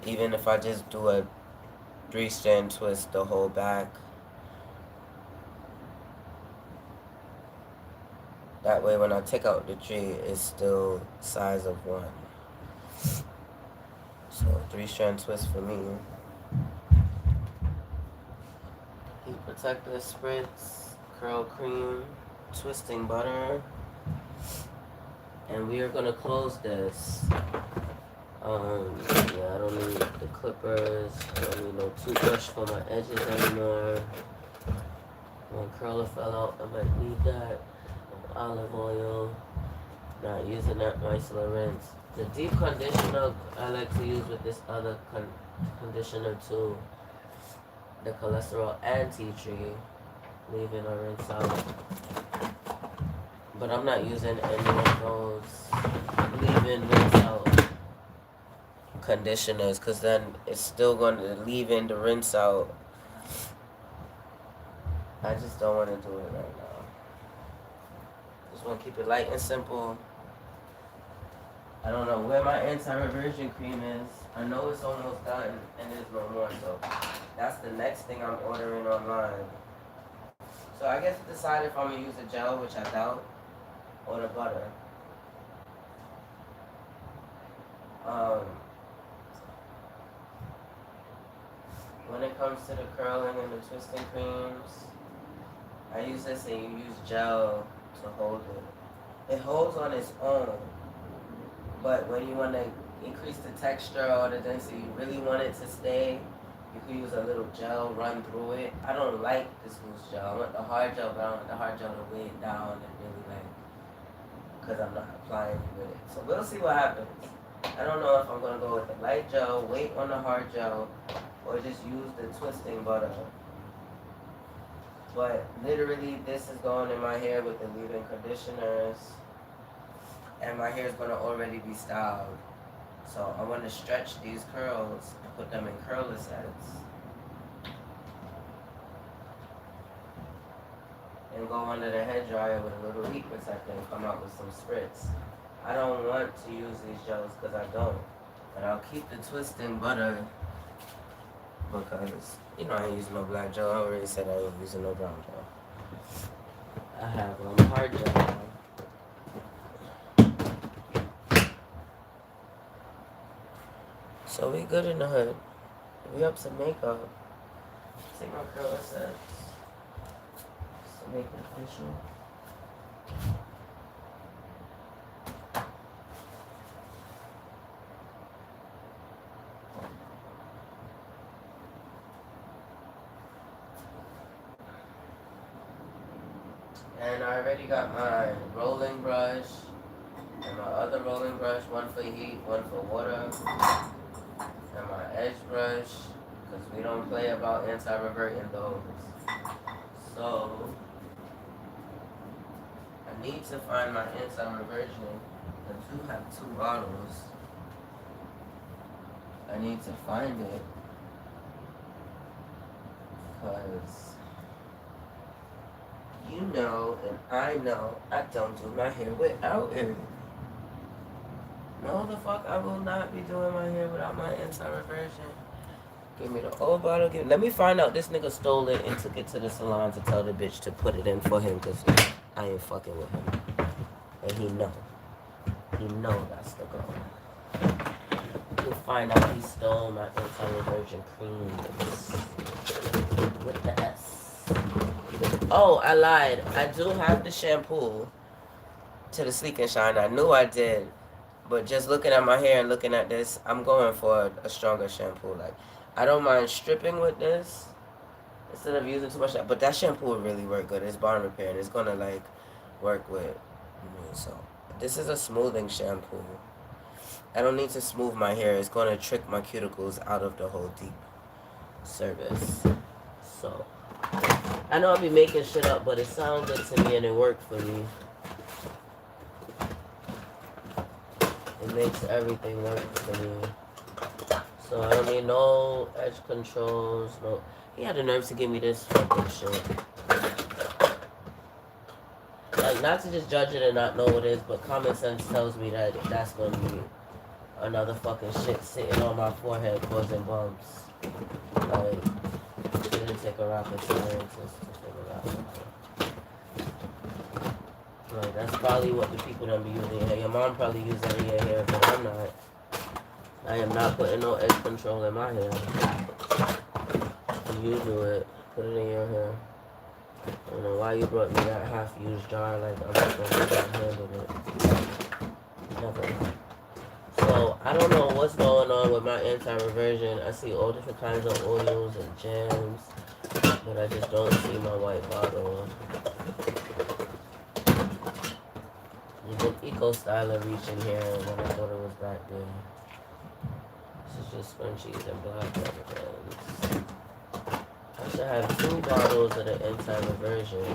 even if I just do a 3-strand twist the whole back, that way when I take out the tree, it's still size of 1. So 3-strand twist for me. Heat protector, spritz, curl cream, twisting butter. And we are going to close this. Yeah, I don't need the clippers. I don't need no toothbrush for my edges anymore. When curler fell out, I might need that. Olive oil. Not using that micellar rinse. The deep conditioner I like to use with this other conditioner too. The cholesterol and tea tree. Leaving a rinse out. But I'm not using any of those leave-in rinse out conditioners because then it's still going to leave in the rinse out. I just don't want to do it right now. Just want to keep it light and simple. I don't know where my anti-reversion cream is. I know it's almost done and there's no more, so that's the next thing I'm ordering online. So I guess decide if I'm going to use the gel, which I doubt, or the butter. When it comes to the curling and the twisting creams, I use this and you use gel to hold it. It holds on its own, but when you want to increase the texture or the density, you really want it to stay, you can use a little gel, run through it. I don't like this loose gel. I want the hard gel, but I want the hard gel to weigh it down and really like, because I'm not applying it with it. So we'll see what happens. I don't know if I'm going to go with the light gel, wait on the hard gel, or just use the twisting butter. But literally this is going in my hair with the leave-in conditioners, and my hair is going to already be styled. So I want to stretch these curls and put them in curler sets. And go under the head dryer with a little heat protector and come out with some spritz. I don't want to use these gels because I don't. But I'll keep the twisting butter because, you know, I ain't using no black gel. I already said I ain't using no brown gel. I have hard gel. So we good in the hood. We up some makeup. See my curl sets. To make it official. And I already got my rolling brush and my other rolling brush, one for heat, one for water, and my edge brush, because we don't play about anti-reverting those. So, I need to find my anti-reversion. I do have 2 bottles. I need to find it, because you know and I know I don't do my hair without it. No, the fuck, I will not be doing my hair without my anti-reversion. Give me the old bottle. Let me find out this nigga stole it and took it to the salon to tell the bitch to put it in for him, because I ain't fucking with him. And he know. He know that's the girl. You'll find out he stole my anti-reversion cream with the S. Oh, I lied. I do have the shampoo to the Sleek and Shine. I knew I did. But just looking at my hair and looking at this, I'm going for a stronger shampoo. Like, I don't mind stripping with this instead of using too much. But that shampoo would really work good. It's bond repair and it's gonna like work with me. So this is a smoothing shampoo. I don't need to smooth my hair. It's gonna trick my cuticles out of the whole deep service. So I know I'll be making shit up, but it sounds good to me and it worked for me. It makes everything work for me. So I don't need no edge controls. No, he had the nerve to give me this fucking shit. Like, not to just judge it and not know what it is, but common sense tells me that that's gonna be another fucking shit sitting on my forehead causing bumps. Like, it didn't take a rocket scientist to figure out. Like, that's probably what the people that be using hair. Your mom probably uses that in your hair, but I'm not. I am not putting no edge control in my hair. You do it. Put it in your hair. I don't know why you brought me that half-used jar. Like, I'm not going to handle it. Never. So, I don't know what's going on with my anti-reversion. I see all different kinds of oils and jams, but I just don't see my white bottle. There's an eco-styler reaching here when I thought it was back there. This is just scrunchies and black rubber bands. I should have 2 bottles of the anti-reversion.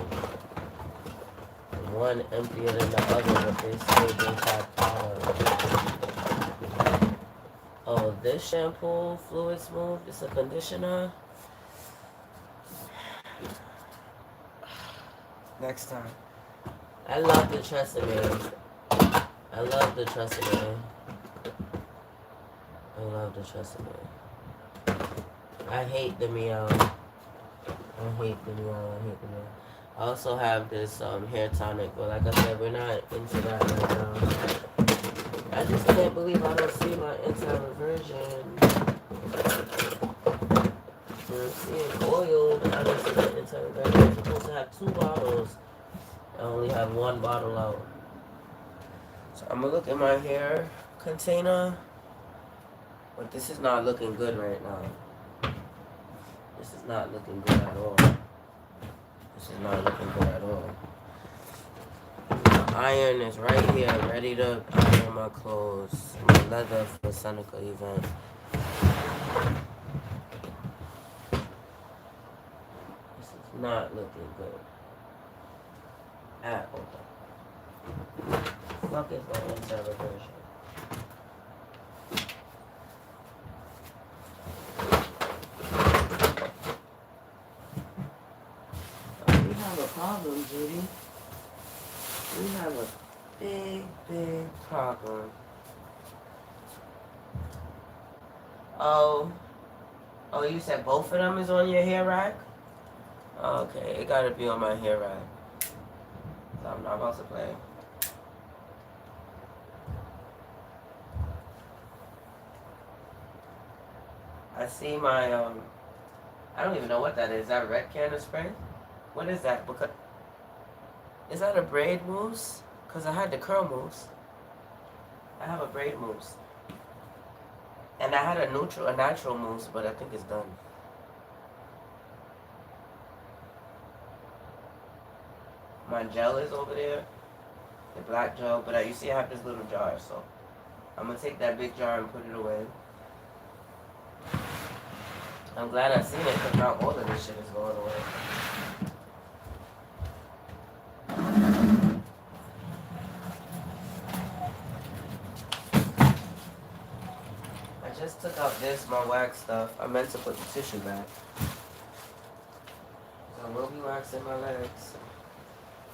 One emptier than the other, but they still don't have power. Oh, this shampoo, Fluid Smooth, it's a conditioner. Next time. I love the Tresemme. I love the Tresemme. I love the Tresemme. I hate the Meow. I hate the Meow. I also have this hair tonic, but like I said, we're not into that right now. I just can't believe I don't see my anti-reversion. I'm seeing oil, but I don't see my anti-reversion. I'm supposed to have 2 bottles. I only have 1 bottle out. So I'm gonna look in my hair container. But this is not looking good right now. This is not looking good at all. This is not looking good at all. My iron is right here, ready to iron my clothes. My leather for the Seneca event. This is not looking good at all. Fuck is my anti-reversion? We have a problem, Judy. We have a big, big problem. Oh, Oh, you said both of them is on your hair rack? Okay, it gotta be on my hair rack. So I'm not about to play. I see my, I don't even know what that is. Is that red can of spray? What is that? Because is that a braid mousse? Because I had the curl mousse. I have a braid mousse. And I had a natural mousse, but I think it's done. My gel is over there, the black gel, but you see I have this little jar, so I'm gonna take that big jar and put it away. I'm glad I seen it, because now all of this shit is going away. I just took out my wax stuff. I meant to put the tissue back. So I will be waxing my legs.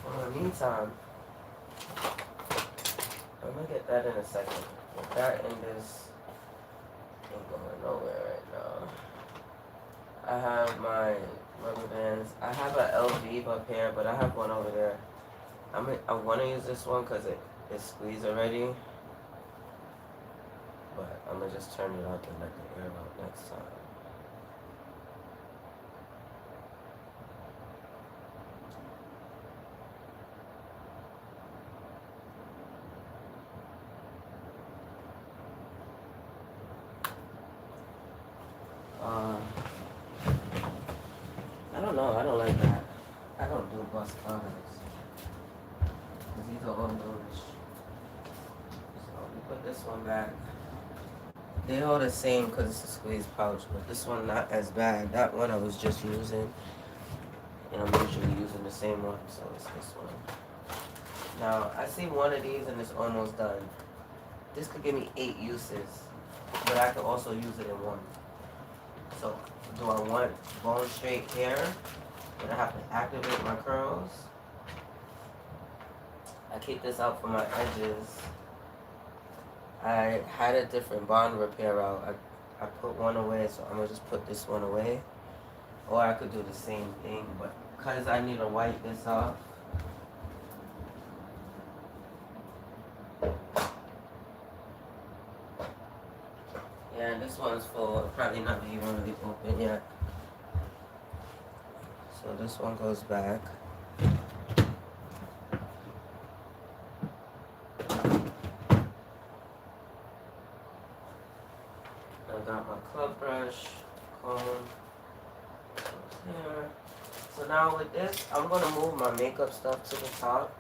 In the meantime, I'm gonna get that in a second. With that and this ain't going nowhere right now. I have my rubber bands. I have an LV up here, but I have one over there. I want to use this one because it's squeezed already. But I'm gonna just turn it up and let the air out next time. I don't know. I don't like that. I don't do bust covers. These are all those. So we put this one back. They all the same because it's a squeeze pouch, but this one not as bad. That one I was just using, and I'm usually using the same one, so it's this one. Now I see one of these and it's almost done. This could give me 8 uses, but I could also use it in one. So do I want bone straight hair? But I have to activate my curls. I keep this out for my edges. I had a different bond repair out. I put one away, so I'm gonna just put this one away. Or I could do the same thing, but because I need to wipe this off. Yeah, this one's full. Probably not even really open yet. So this one goes back. I got my club brush, comb, here. So now with this, I'm gonna move my makeup stuff to the top.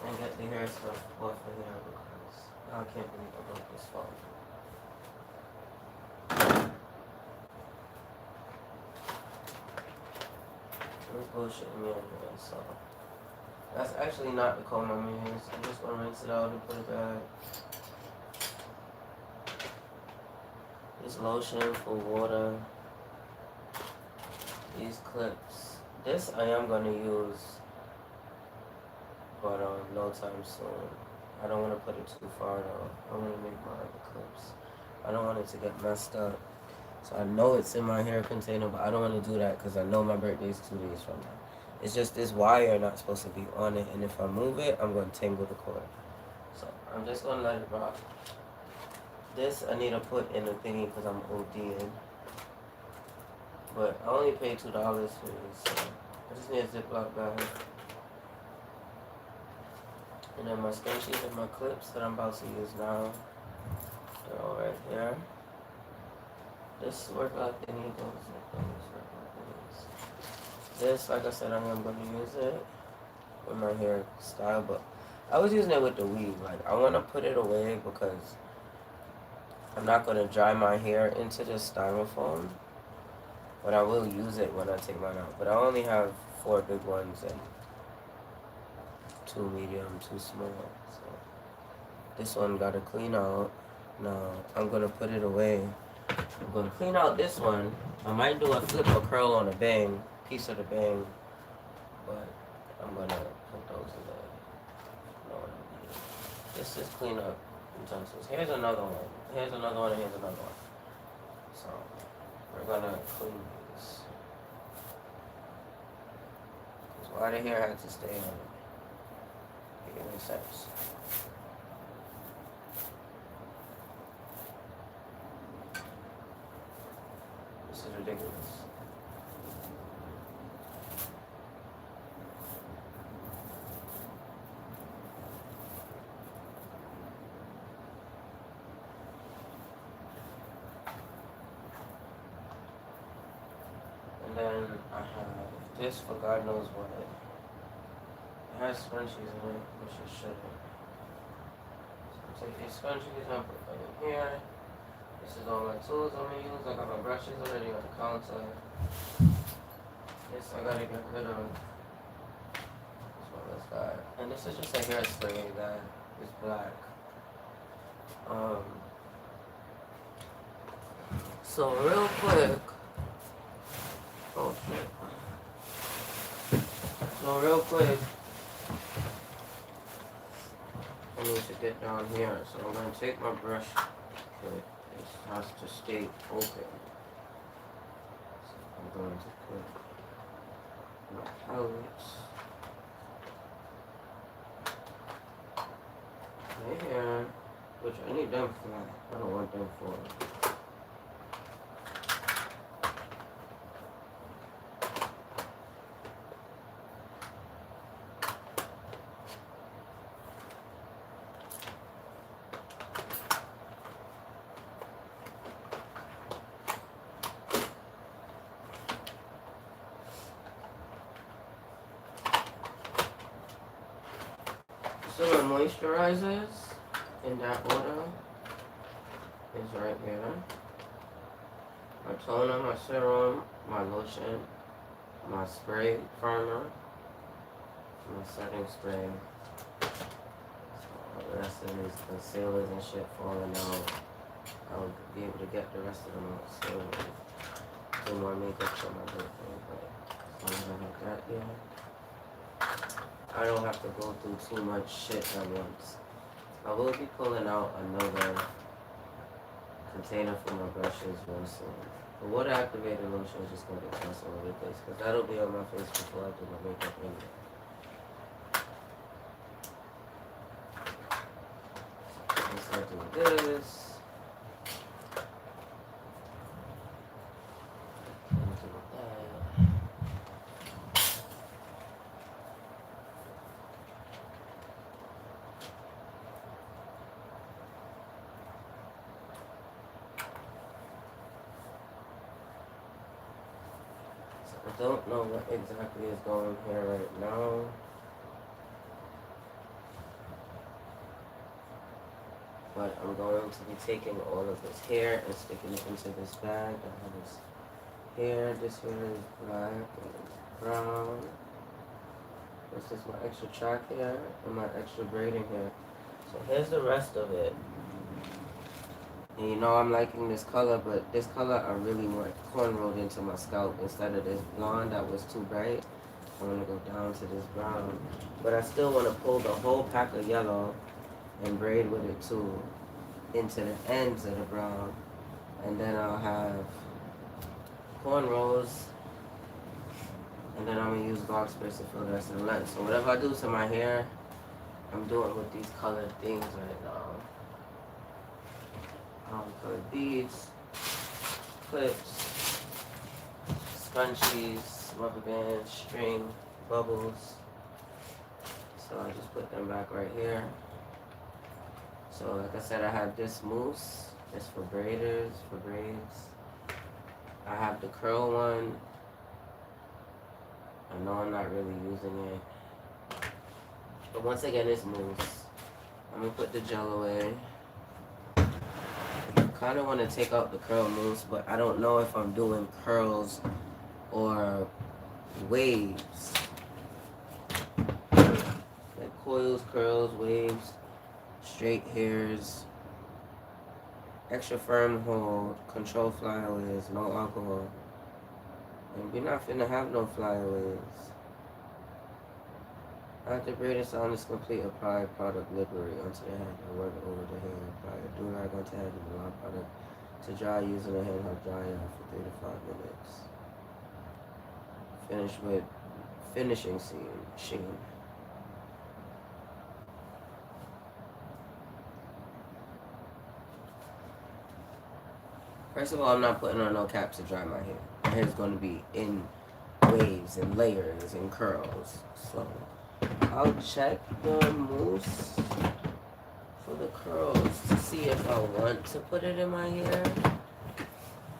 And get the hair stuff off of here because I can't believe I broke this phone. It's bullshitting me anyway, so. That's actually not the comb I'm gonna use. I'm just gonna rinse it out and put it back. This lotion for water. These clips. This I am gonna use, but no time soon. I don't want to put it too far though. I want to make my other clips. I don't want it to get messed up. So I know it's in my hair container, but I don't want to do that because I know my birthday is 2 days from now. It's just this wire not supposed to be on it, and if I move it, I'm going to tangle the cord. So I'm just going to let it rock. This I need to put in the thingy because I'm ODing. But I only paid $2 for this, so I just need a Ziploc bag. And then my scrunchies and my clips that I'm about to use now, they're all right here. This workout thingy goes like those workout thingies. This, like I said, I am going to use it with my hair style, but I was using it with the weave. Like, I want to put it away because I'm not going to dry my hair into this styrofoam, but I will use it when I take mine out. But I only have 4 big ones and 2 medium, 2 small. So this one got to clean out. Now I'm going to put it away. I'm going to clean out this one. I might do a flip or curl on a bang, piece of the bang, but I'm going to put those in there. No, this is clean up. utensils. Here's another one. Here's another one, and here's another one. So, we're gonna clean these. Because why the hair had to stay on it? It makes sense. This is ridiculous. And then I have this for God knows what. It has scrunchies in it, which it shouldn't. So take these scrunchies and put them in here. This is all my tools I'm gonna use. I got my brushes already on the counter. This I gotta get rid of. This one is that. And this is just a hairspray that is black. So real quick. Oh shit. So real quick. I need to get down here. So I'm gonna take my brush. Okay. This has to stay open. So I'm going to put my palettes right here, which I need them flat. I don't want them full. So my moisturizers in that order is right here. My toner, my serum, my lotion, my spray firmer, my setting spray. So the rest of these concealers and shit falling out. I'll be able to get the rest of them out soon. Do more makeup for my birthday, but as long as I have that there. I don't have to go through too much shit at once. I will be pulling out another container for my brushes real soon. The water activated lotion is just going to get tossed all over the place because that'll be on my face before I do my makeup anyway. Once I do this, I don't know what exactly is going here right now. But I'm going to be taking all of this hair and sticking it into this bag. I have this hair. This hair is black and brown. This is my extra track hair and my extra braiding hair. So here's the rest of it. And you know I'm liking this color, but this color I really want cornrowed into my scalp instead of this blonde that was too bright. I want to go down to this brown. But I still want to pull the whole pack of yellow and braid with it too into the ends of the brown. And then I'll have cornrows. And then I'm going to use box sprays to fill the rest of the length. So whatever I do to my hair, I'm doing with these colored things right now. Colored beads, clips, scrunchies, rubber bands, string, bubbles. So I just put them back right here. So like I said, I have this mousse. It's for braiders, for braids. I have the curl one. I know I'm not really using it. But once again, it's mousse. I'm going to put the gel away. I kind of want to take out the curl mousse, but I don't know if I'm doing curls or waves. Like coils, curls, waves, straight hairs, extra firm hold, control flyaways, no alcohol. And we're not finna have no flyaways. After braided sound is complete, apply product liberally onto the head and work over the hair. Apply a do-rag onto the head and allow product to dry using a hand held dryer for 3 to 5 minutes. Finish with finishing sheen. First of all, I'm not putting on no cap to dry my hair. My hair is going to be in waves and layers and curls. So I'll check the mousse for the curls to see if I want to put it in my hair.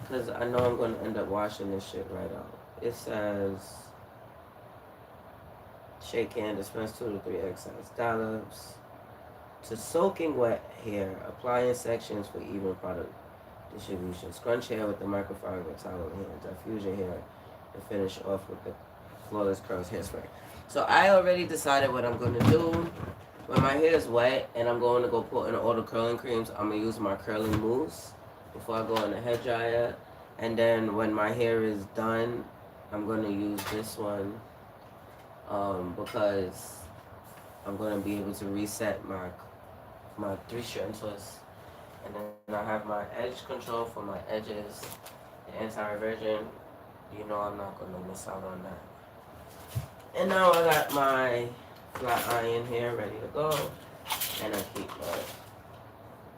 Because I know I'm going to end up washing this shit right out. It says shake hand, dispense 2 to 3 egg size dollops. To soaking wet hair, apply in sections for even product distribution. Scrunch hair with the microfiber towel in hand. Diffuse your hair and finish off with the Flawless Curls hairspray. So I already decided what I'm going to do. When my hair is wet and I'm going to go put in all the curling creams, I'm going to use my curling mousse before I go in the hair dryer. And then when my hair is done, I'm going to use this one because I'm going to be able to reset my 3-strand twist. And then I have my edge control for my edges, the anti-reversion. You know I'm not going to miss out on that. And now I got my flat iron here ready to go. And I keep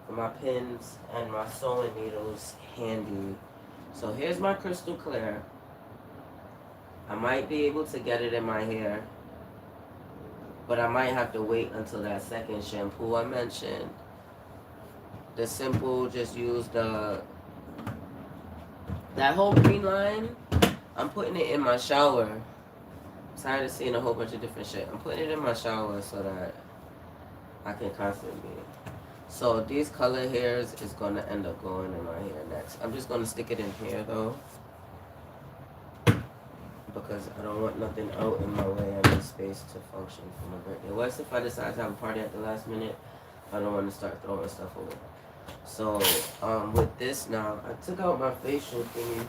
my pins and my sewing needles handy. So here's my crystal clear. I might be able to get it in my hair, but I might have to wait until that second shampoo I mentioned. The simple, just use that whole green line. I'm putting it in my shower. I'm tired of seeing a whole bunch of different shit. I'm putting it in my shower so that I can constantly. So these color hairs is gonna end up going in my hair next. I'm just gonna stick it in here though, because I don't want nothing out in my way. I need space to function for my birthday. What's if I decide to have a party at the last minute? I don't want to start throwing stuff away. So, with this now, I took out my facial thingy.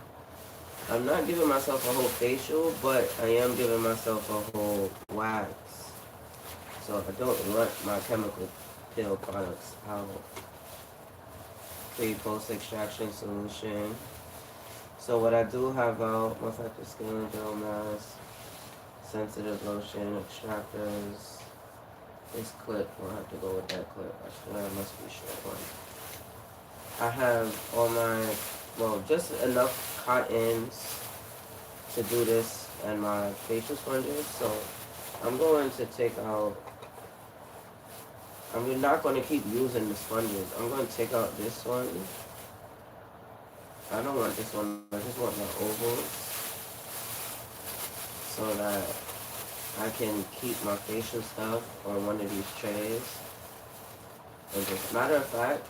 I'm not giving myself a whole facial, but I am giving myself a whole wax. So I don't want my chemical peel products out. Pre-post extraction solution. So what I do have out, multi-factor skin gel mask, sensitive lotion, extractors. This clip, we'll have to go with that clip. I swear I must be short one. I have all my, well, just enough cottons to do this and my facial sponges. So I'm going to take out, I'm not going to keep using the sponges. I'm going to take out this one. I don't want this one, I just want my ovals so that I can keep my facial stuff on one of these trays. And just, matter of fact,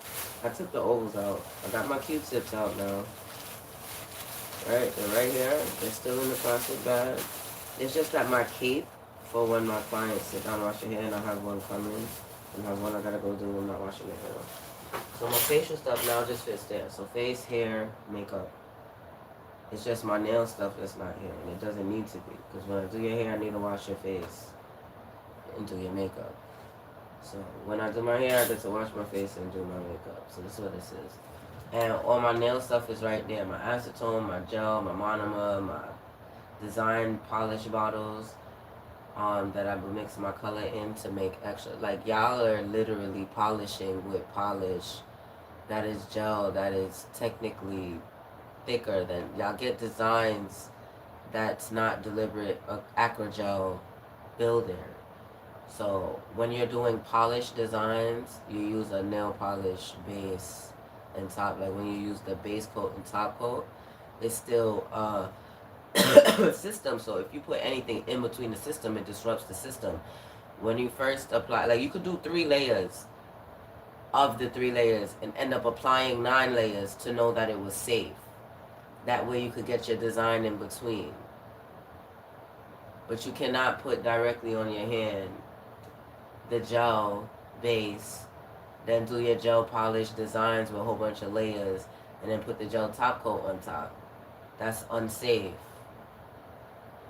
I took the ovals out. I got my Q-tips out now. Right, they're right here. They're still in the plastic bag. It's just that my cape for when my clients sit down and wash their hair, and I have one coming, and I have one I gotta go do when I'm not washing their hair. So my facial stuff now just fits there. So face, hair, makeup. It's just my nail stuff that's not here, and it doesn't need to be. Because when I do your hair, I need to wash your face and do your makeup. So when I do my hair, I get to wash my face and do my makeup. So this is what this is. And all my nail stuff is right there. My acetone, my gel, my monomer, my design polish bottles that I will mix my color in to make extra. Like, y'all are literally polishing with polish that is gel, that is technically thicker than, y'all get designs that's not deliberate acrogel builder. So when you're doing polished designs, you use a nail polish base and top. Like when you use the base coat and top coat, it's still a system. So if you put anything in between the system, it disrupts the system. When you first apply, like you could do 3 layers of the 3 layers and end up applying 9 layers to know that it was safe. That way you could get your design in between. But you cannot put directly on your hand the gel base, then do your gel polish designs with a whole bunch of layers, and then put the gel top coat on top. That's unsafe.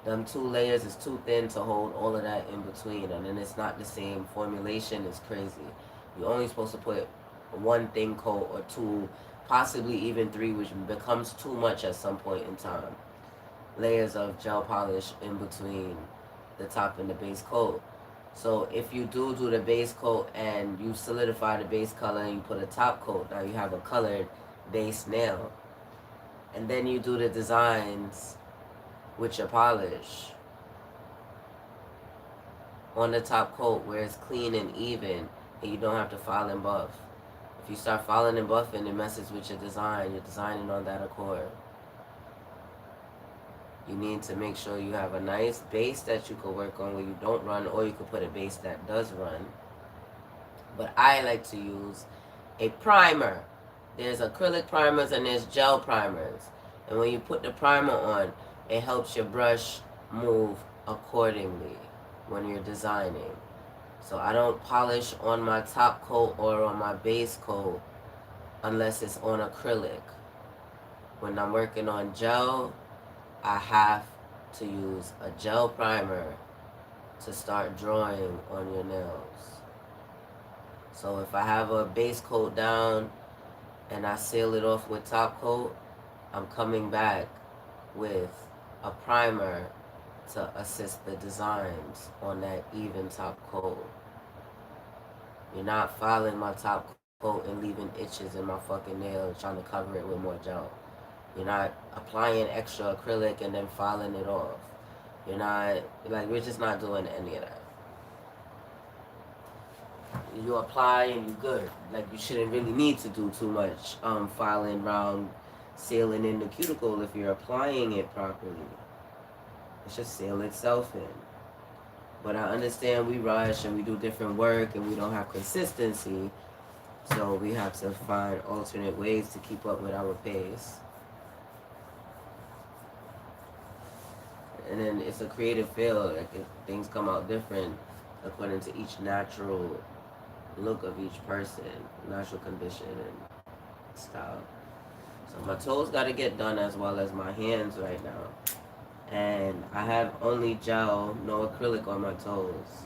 them 2 layers is too thin to hold all of that in between, and then it's not the same formulation. It's crazy. You're only supposed to put one thin coat or two, possibly even three, which becomes too much at some point in time. Layers of gel polish in between the top and the base coat. So if you do the base coat and you solidify the base color and you put a top coat, now you have a colored base nail. And then you do the designs with your polish on the top coat where it's clean and even and you don't have to file and buff. If you start filing and buffing, it messes with your design. You're designing on that accord. You need to make sure you have a nice base that you can work on where you don't run, or you could put a base that does run. But I like to use a primer. There's acrylic primers and there's gel primers. And when you put the primer on, it helps your brush move accordingly when you're designing. So I don't polish on my top coat or on my base coat unless it's on acrylic. When I'm working on gel, I have to use a gel primer to start drawing on your nails. So if I have a base coat down and I seal it off with top coat, I'm coming back with a primer to assist the designs on that even top coat. You're not filing my top coat and leaving itches in my fucking nail trying to cover it with more gel. You're not applying extra acrylic and then filing it off. You're not, like, we're just not doing any of that. You apply and you're good. Like, you shouldn't really need to do too much filing around, sealing in the cuticle if you're applying it properly. It should seal itself in. But I understand we rush and we do different work and we don't have consistency, so we have to find alternate ways to keep up with our pace. And then it's a creative field. Like, things come out different according to each natural look of each person, natural condition and style. So my toes got to get done as well as my hands right now. And I have only gel, no acrylic on my toes.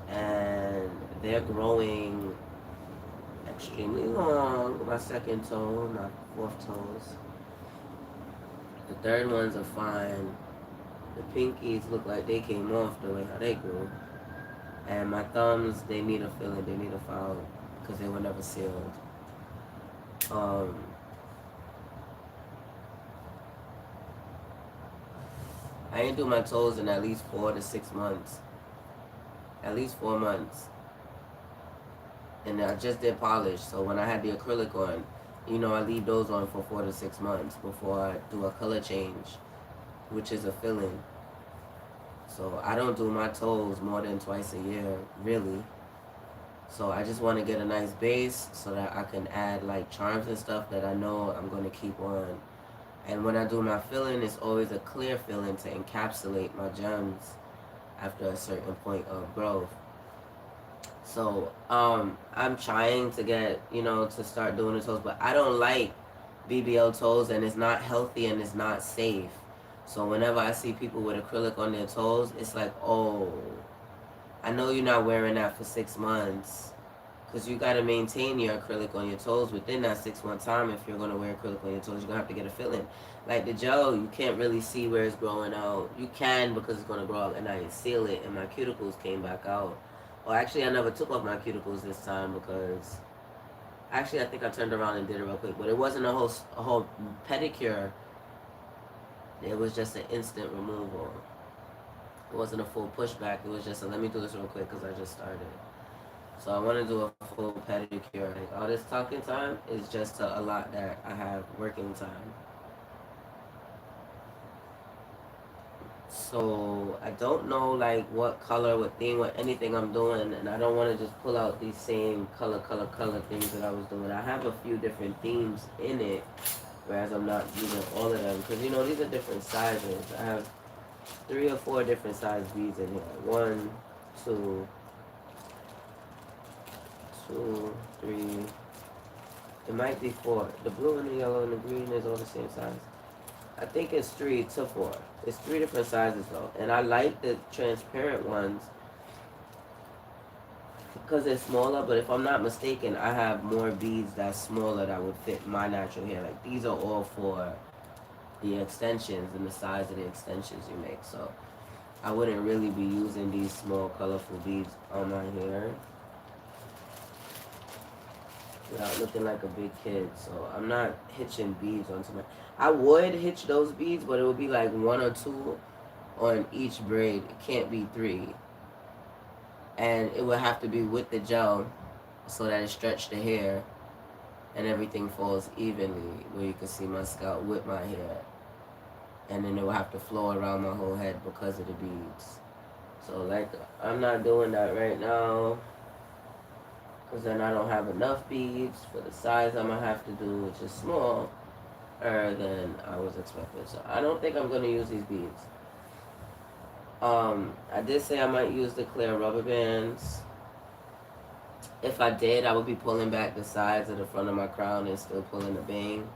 And they're growing extremely long. My second toe, not fourth toes. The third ones are fine. The pinkies look like they came off the way how they grew. And my thumbs, they need a filling, they need a file because they were never sealed. I ain't do my toes in at least 4 to 6 months. At least 4 months. And I just did polish, so when I had the acrylic on, you know, I leave those on for 4 to 6 months before I do a color change, which is a filling. So I don't do my toes more than twice a year, really. So I just want to get a nice base so that I can add like charms and stuff that I know I'm going to keep on. And when I do my filling, it's always a clear filling to encapsulate my gems after a certain point of growth. So I'm trying to get, you know, to start doing the toes, but I don't like BBL toes, and it's not healthy and it's not safe. So whenever I see people with acrylic on their toes, it's like, oh, I know you're not wearing that for 6 months, because you got to maintain your acrylic on your toes within that 6-month time. If you're going to wear acrylic on your toes, you're going to have to get a filling. Like the gel, you can't really see where it's growing out. You can, because it's going to grow out, and I didn't seal it, and my cuticles came back out. Well, actually, I never took off my cuticles this time because... Actually, I think I turned around and did it real quick, but it wasn't a whole pedicure. It was just an instant removal. It wasn't a full pushback. It was just a, let me do this real quick because I just started. So I want to do a full pedicure. Like, all this talking time is just to allot that I have working time. So I don't know like what color, what theme, what anything I'm doing, and I don't want to just pull out these same color things that I was doing. I have a few different themes in it, whereas I'm not using all of them because, you know, these are different sizes. I have 3 or 4 different size beads in here. 1, 2, 3. It might be 4. The blue and the yellow and the green is all the same size. I think it's 3 to 4. It's 3 different sizes though. And I like the transparent ones because they're smaller, but if I'm not mistaken, I have more beads that's smaller that would fit my natural hair. Like these are all for the extensions and the size of the extensions you make. So I wouldn't really be using these small colorful beads on my hair without looking like a big kid. So I'm not hitching beads onto my... I would hitch those beads, but it would be like 1 or 2 on each braid. It can't be 3. And it would have to be with the gel so that it stretched the hair and everything falls evenly where you can see my scalp with my hair. And then it will have to flow around my whole head because of the beads. So like, I'm not doing that right now because then I don't have enough beads for the size I'm gonna have to do, which is smaller than I was expecting. So I don't think I'm gonna use these beads. I did say I might use the clear rubber bands. If I did, I would be pulling back the sides of the front of my crown and still pulling the bang.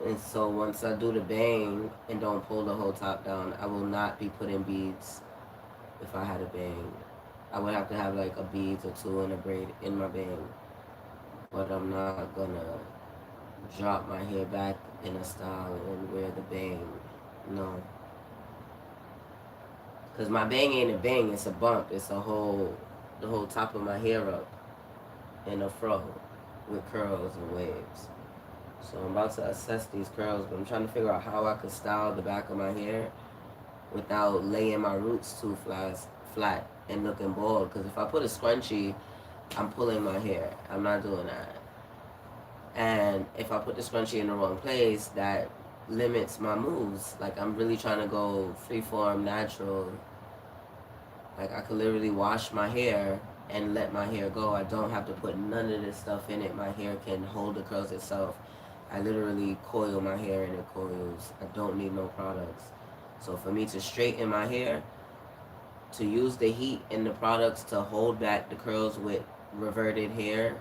And so once I do the bang and don't pull the whole top down, I will not be putting beads if I had a bang. I would have to have like a beads or 2 in a braid in my bang. But I'm not gonna drop my hair back in a style and wear the bang. No. Because my bang ain't a bang, it's a bump. It's the whole top of my hair up in a fro with curls and waves. So I'm about to assess these curls, but I'm trying to figure out how I could style the back of my hair without laying my roots too flat and looking bald. Because if I put a scrunchie, I'm pulling my hair. I'm not doing that. And if I put the scrunchie in the wrong place, that limits my moves. Like, I'm really trying to go freeform, natural. Like, I could literally wash my hair and let my hair go. I don't have to put none of this stuff in it. My hair can hold the curls itself. I literally coil my hair and it coils. I don't need no products. So for me to straighten my hair, to use the heat in the products to hold back the curls with reverted hair,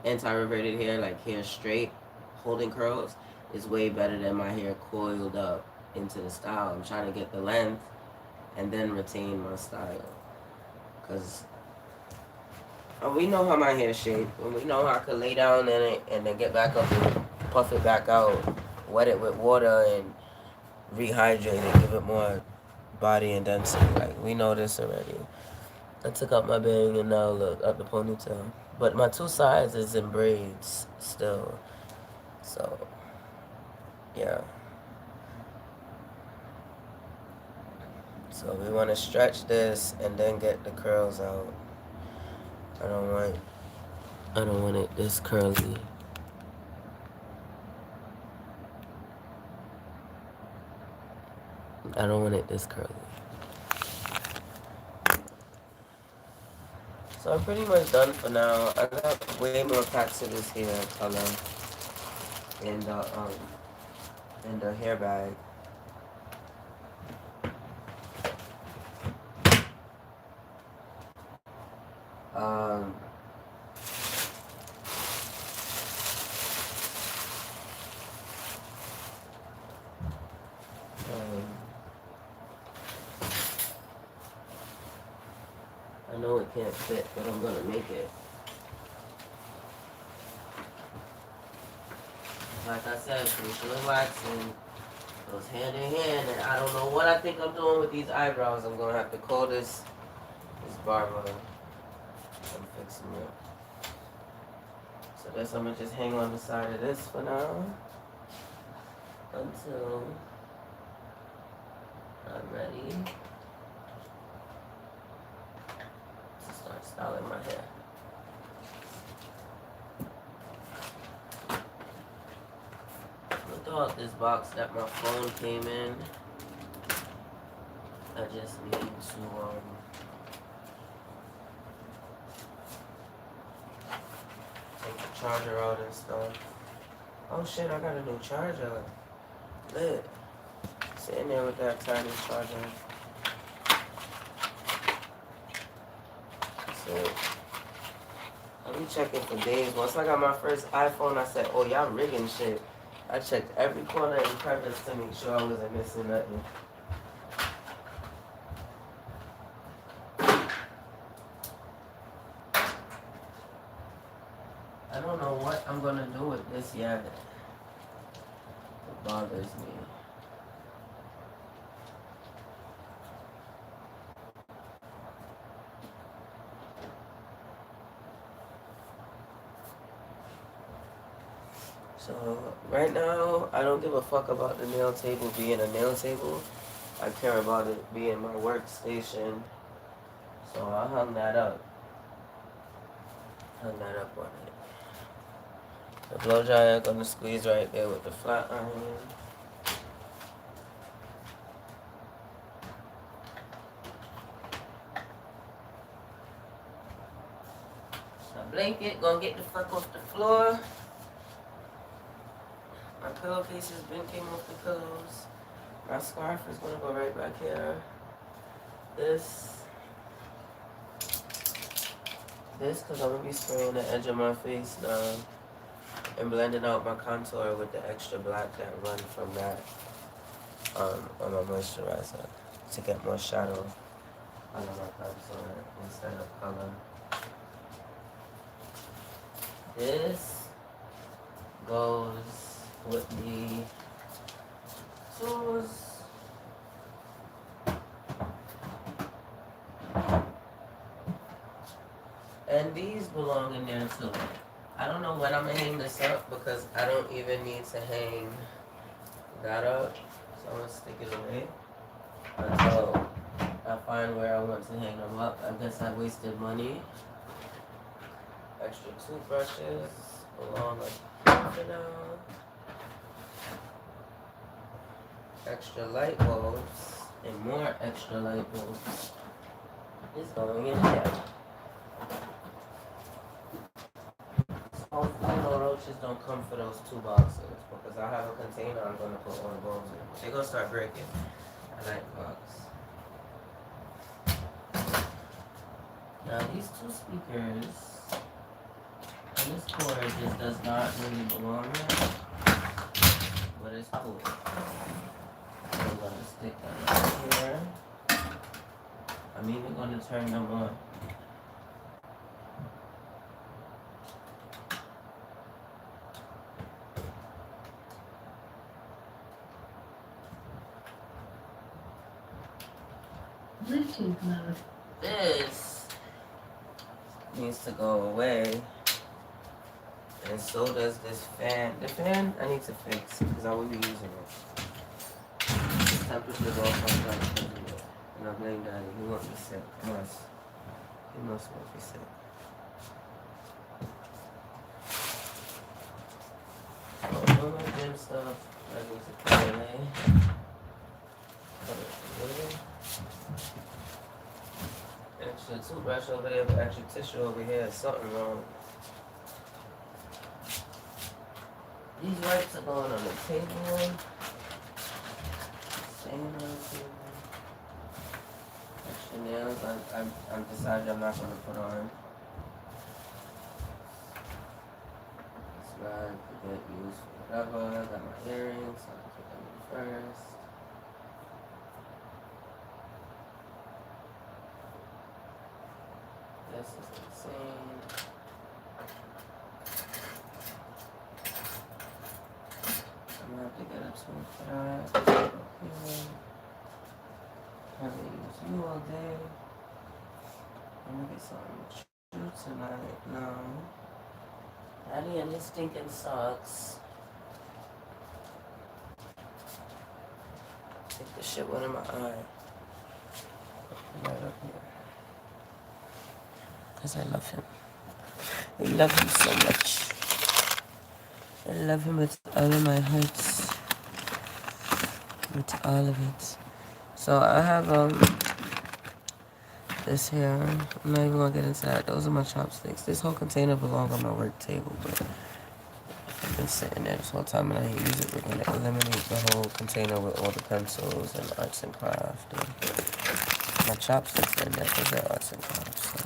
anti-reverted hair, like hair straight, holding curls, is way better than my hair coiled up into the style. I'm trying to get the length and then retain my style. Because we know how my hair shaped, and we know I could lay down in it and then get back up and puff it back out, wet it with water and rehydrate it, give it more body and density. Like, we know this already. I took out my bang and now look, up the ponytail. But my 2 sides is in braids still. So, yeah. So we want to stretch this and then get the curls out. I don't want it this curly. I don't want it this curly. So I'm pretty much done for now. I got way more packs of this hair color in the hair bag. I know it can't fit, but I'm gonna make it. Like I said, facial and waxing goes hand in hand, and I don't know what I think I'm doing with these eyebrows. I'm gonna have to call this barber. I'm fixing it. So I guess I'm gonna just hang on the side of this for now until I'm ready to start styling my hair. I'm gonna throw out this box that my phone came in. I just need to take the charger out and stuff. Oh shit, I got a new charger. Lit. Sitting there with that tiny charger. So I'll be checking for days. Once I got my first iPhone, I said, oh, y'all rigging shit. I checked every corner and crevice to make sure I wasn't missing nothing. I don't know what I'm gonna do with this yet. It bothers me. So right now, I don't give a fuck about the nail table being a nail table. I care about it being my workstation. So I hung that up. Hung that up on it. The blow dryer gonna squeeze right there with the flat iron. My blanket gonna get the fuck off the floor. My pillowcases been came off the pillows. My scarf is gonna go right back here. This, cause I'm gonna be spraying the edge of my face now and blending out my contour with the extra black that run from that on my moisturizer to get more shadow on my contour instead of color. This goes with the tools. And these belong in there too. I don't know when I'm gonna hang this up because I don't even need to hang that up. So I'm gonna stick it away until I find where I want to hang them up. I guess I wasted money. Extra toothbrushes belong like for now. Extra light bulbs and more extra light bulbs is going in there. Hopefully no roaches don't come for those 2 boxes because I have a container I'm gonna put all the bulbs in. They're gonna start breaking. I like box. Now these 2 speakers and this cord just does not really belong here, but it's cool. So I'm gonna stick that right here. I'm even gonna turn them on. Bluetooth mode. This needs to go away. And so does this fan. The fan I need to fix because I will be using it. This temperature is off on that. And I blame Daddy. He won't be sick. He must won't be sick. All my gym stuff I need to put away. Extra toothbrush over there, but extra tissue over here. Something wrong. These wipes are going on the table. Staying on the table. Extra nails, I've decided I'm not going to put on. This bag could get used for whatever. I got my earrings, so I can put them in first. This is insane. I'm gonna have to get a tool for that. Okay. I'm gonna use you all day. I'm gonna get something to shoot tonight. No. Daddy and his stinking socks. Take the shit one in my eye. Right up here. Because I love him. I love him so much. I love him with all of my heart. With all of it. So I have this here. I'm not even gonna get into that. Those are my chopsticks. This whole container belongs on my work table, but I've been sitting there this whole time and I ain't use it. We're gonna eliminate the whole container with all the pencils and arts and crafts. And my chopsticks in there because they're arts and crafts. So.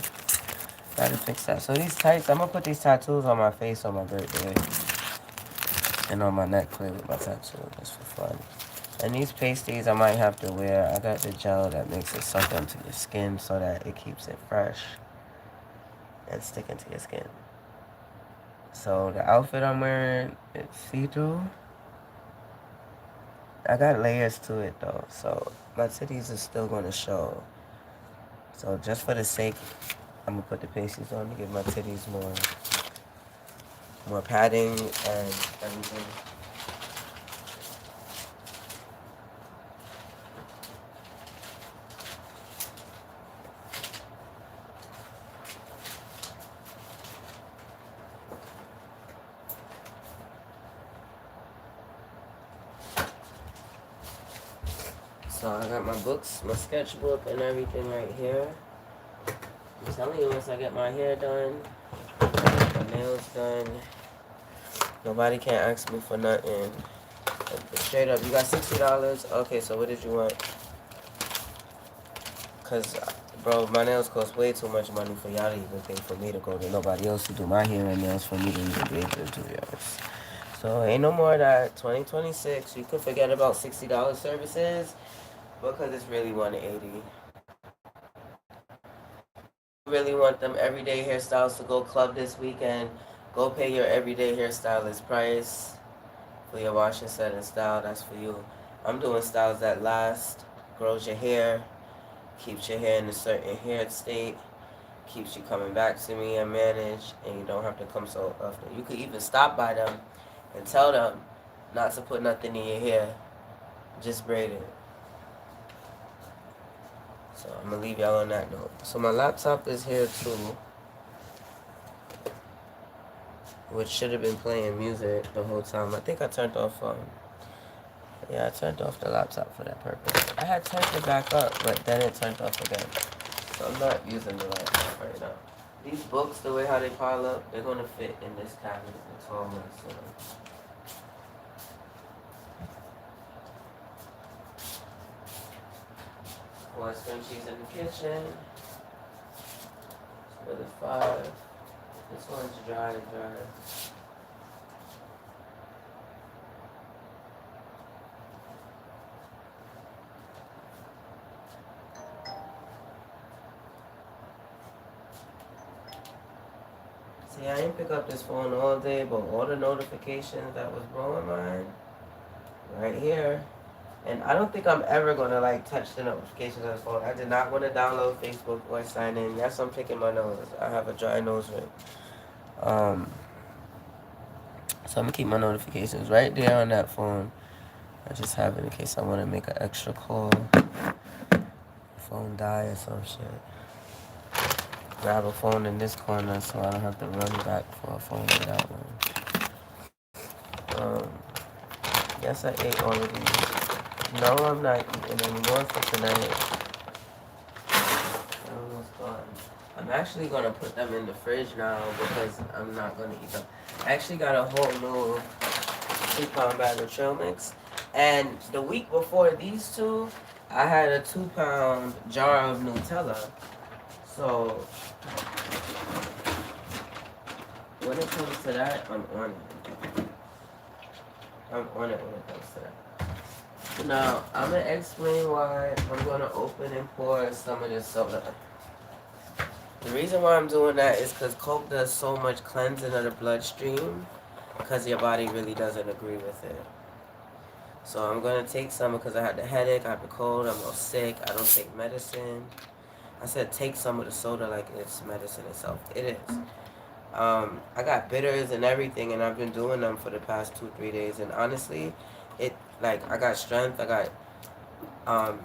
Gotta fix that. So these tights, I'm gonna put these tattoos on my face on my birthday. And on my neck, play with my tattoo, just for fun. And these pasties I might have to wear. I got the gel that makes it suck into your skin so that it keeps it fresh and sticking to your skin. So the outfit I'm wearing, it's see-through. I got layers to it though, so my titties is still gonna show. So just for the sake, I'm gonna put the pasties on to give my titties more padding and everything. So I got my books, my sketchbook, and everything right here. I'm telling you, once I get my hair done, my nails done, nobody can ask me for nothing. Straight up, you got $60? Okay, so what did you want? Cause, bro, my nails cost way too much money for y'all to even pay for me to go to nobody else to do my hair and nails for me to even be able to do yours. So ain't no more of that. 2026, you could forget about $60 services because it's really $180. Really want them everyday hairstyles to go club this weekend, go pay your everyday hairstylist price for your wash and set and style. That's for you. I'm doing styles that last, grows your hair, keeps your hair in a certain hair state, keeps you coming back to me and manage, and you don't have to come so often. You could even stop by them and tell them not to put nothing in your hair, just braid it. So I'm gonna leave y'all on that note. So my laptop is here too, which should have been playing music the whole time. I think I turned off, yeah, I turned off the laptop for that purpose. I had turned it back up, but then it turned off again. So I'm not using the laptop right now. These books, the way how they pile up, they're gonna fit in this cabinet. It's all my stuff. One scrunchies in the kitchen. Another 5. This one's dry. See, I ain't pick up this phone all day, but all the notifications that was blowing mine, right here. And I don't think I'm ever gonna like touch the notifications on the phone. I did not want to download Facebook or sign in. Yes, I'm picking my nose. I have a dry nose ring. So I'm gonna keep my notifications right there on that phone. I just have it in case I want to make an extra call. Phone die or some shit. Grab a phone in this corner so I don't have to run back for a phone in that one. Yes, I ate all of these. No, I'm not eating any more for tonight. They're almost gone. I'm actually going to put them in the fridge now because I'm not going to eat them. I actually got a whole new 2-pound bag of trail mix. And the week before these two, I had a 2-pound jar of Nutella. So when it comes to that, I'm on it. I'm on it when it comes to that. Now, I'm going to explain why I'm going to open and pour some of this soda. The reason why I'm doing that is because Coke does so much cleansing of the bloodstream because your body really doesn't agree with it. So I'm going to take some because I had the headache, I have the cold, I'm all sick, I don't take medicine. I said take some of the soda like it's medicine itself. It is. I got bitters and everything, and I've been doing them for the past 2-3 days. And honestly, I got strength, I got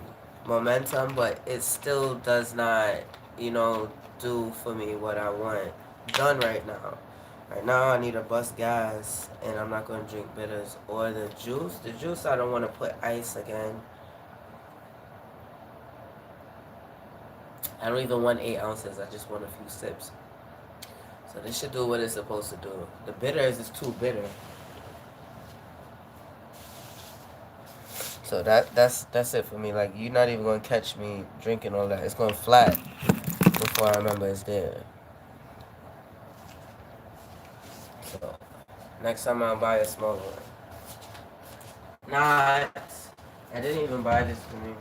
momentum, but it still does not, do for me what I want done right now. Right now, I need to bust gas, and I'm not going to drink bitters or the juice. The juice, I don't want to put ice again. I don't even want 8 ounces. I just want a few sips. So this should do what it's supposed to do. The bitters is too bitter. So that's it for me. Like, you're not even going to catch me drinking all that. It's going flat before I remember it's there. So next time I'll buy a smaller one. Not. I didn't even buy this for me.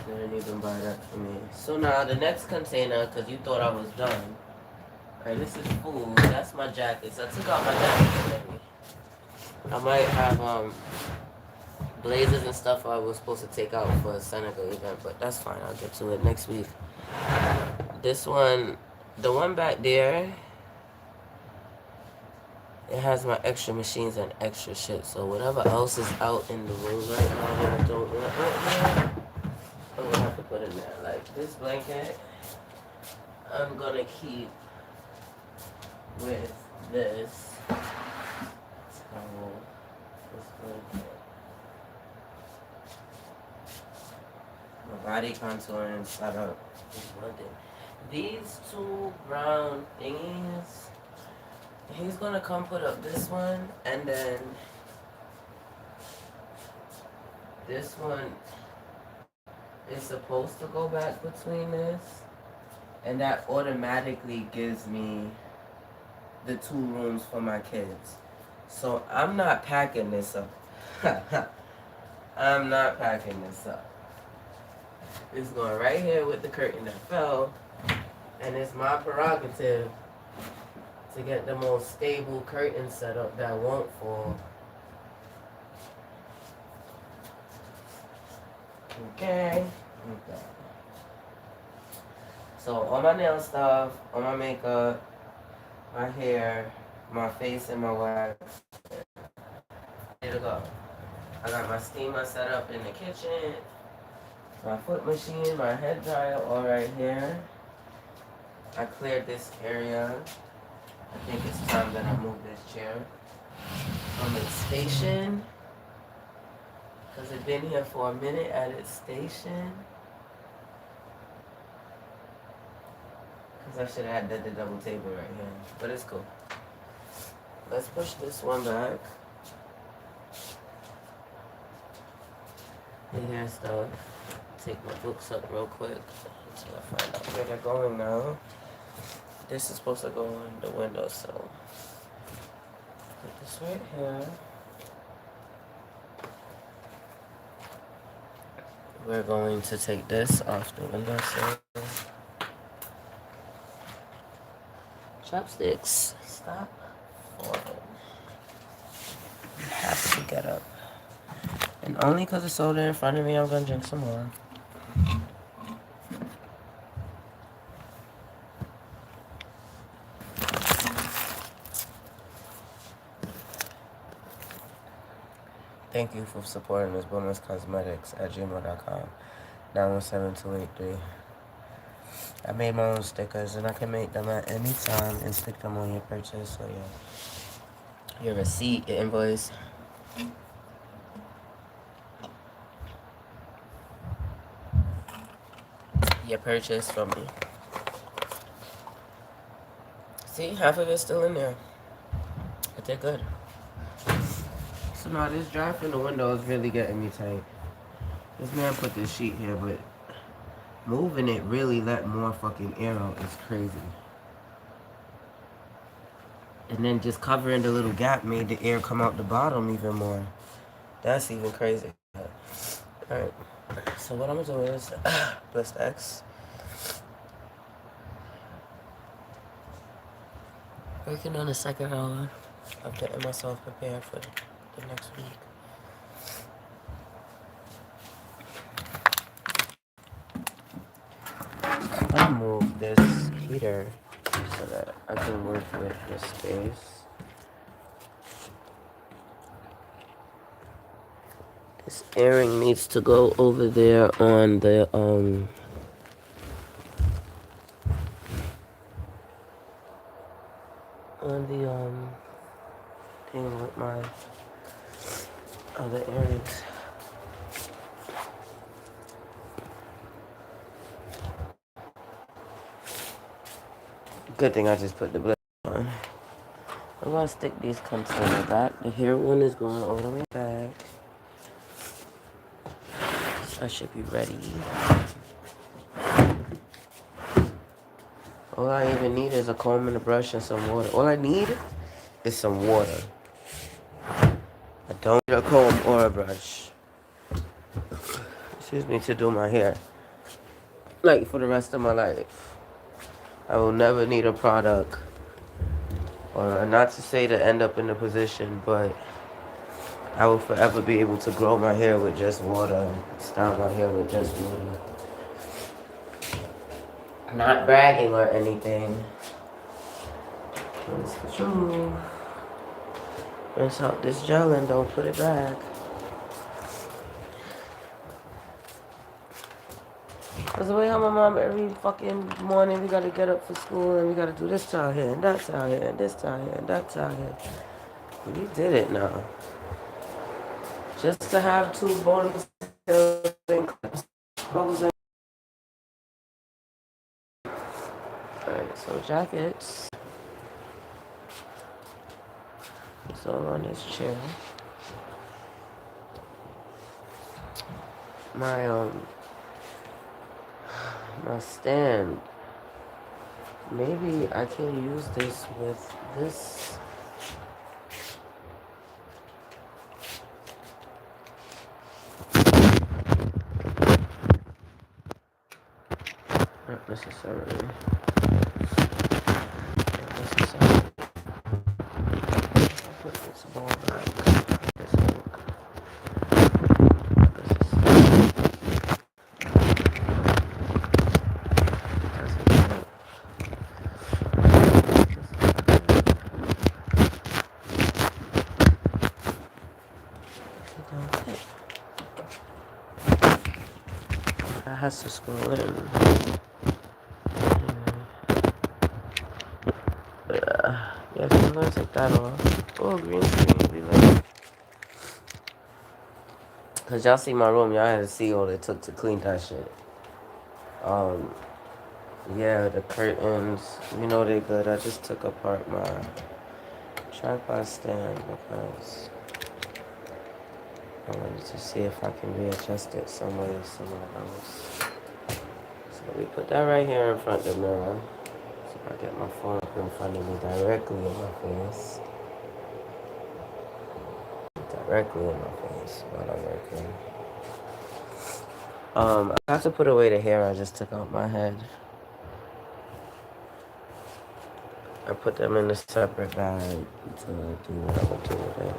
Didn't even buy that for me. So now the next container, because you thought I was done. Alright, this is food. That's my jackets. I took out my jackets already. I might have blazers and stuff I was supposed to take out for a Senegal event, but that's fine. I'll get to it next week. This one, the one back there, it has my extra machines and extra shit. So whatever else is out in the room right now that I don't want right now, I'm gonna have to put in there. Like this blanket, I'm gonna keep with this towel. This blanket. My body contouring setup is one thing. These two brown thingies, he's gonna come put up this one, and then this one is supposed to go back between this, and that automatically gives me the 2 rooms for my kids. So I'm not packing this up. I'm not packing this up. It's going right here with the curtain that fell, and it's my prerogative to get the most stable curtain set up that won't fall. Okay. So all my nail stuff, all my makeup, my hair, my face, and my wax, ready to go. I got my steamer set up in the kitchen, my foot machine, my head dryer all right here. I cleared this area. I think it's time that I move this chair from its station, because it's been here for a minute at its station. Because I should have had the double table right here, but it's cool. Let's push this one back. The hair stuff. Take my books up real quick until I find out where they're going now. This is supposed to go on the windowsill. Put this right here. We're going to take this off the windowsill. Chopsticks. Stop falling. You have to get up. And only because it's soda in front of me, I'm going to drink some more. Thank you for supporting this BOOMAS Cosmetics at gmail.com. 917283. I made my own stickers, and I can make them at any time and stick them on your purchase. So yeah, your receipt, your invoice. Your purchase from me. See, half of it's still in there. But they're good. So now this draft in the window is really getting me tight. This man put this sheet here, but moving it really let more fucking air out. It's crazy. And then just covering the little gap made the air come out the bottom even more. That's even crazy. Alright. So what I'm gonna do is plus X. Working on the second hour of getting myself prepared for the next week. I'll move this heater so that I can work with the space. This airing needs to go over there on the thing with my other airings. Good thing I just put the blade on. I'm gonna stick these containers back. The hair one is going all the way back. So I should be ready. All I even need is a comb and a brush and some water. All I need is some water. I don't need a comb or a brush. Excuse me, to do my hair. Like, for the rest of my life. I will never need a product. Or not to say to end up in a position, but I will forever be able to grow my hair with just water. Style my hair with just water. Not bragging or anything. It's the truth. Rinse out this gel and don't put it back. That's the way how my mom every fucking morning we gotta get up for school and we gotta do this out here and that's out here and this out here and that's out here. We did it now. Just to have two bonus and clips. Alright, so jackets. It's all on this chair. My stand. Maybe I can use this with this. Not necessarily. Not necessarily. I'll put this ball back. This hook. That has to scroll in. Yeah, so I'm gonna take that off. Oh, green screen, be like. Cause y'all see my room, y'all had to see all it took to clean that shit. Yeah, the curtains, you know they good. I just took apart my tripod stand because I wanted to see if I can readjust it somewhere else. So we put that right here in front of the mirror. So I get my phone up in front of me directly in my face. Directly in my face while I'm working. I have to put away the hair I just took out my head. I put them in a separate bag to do what I would do with it.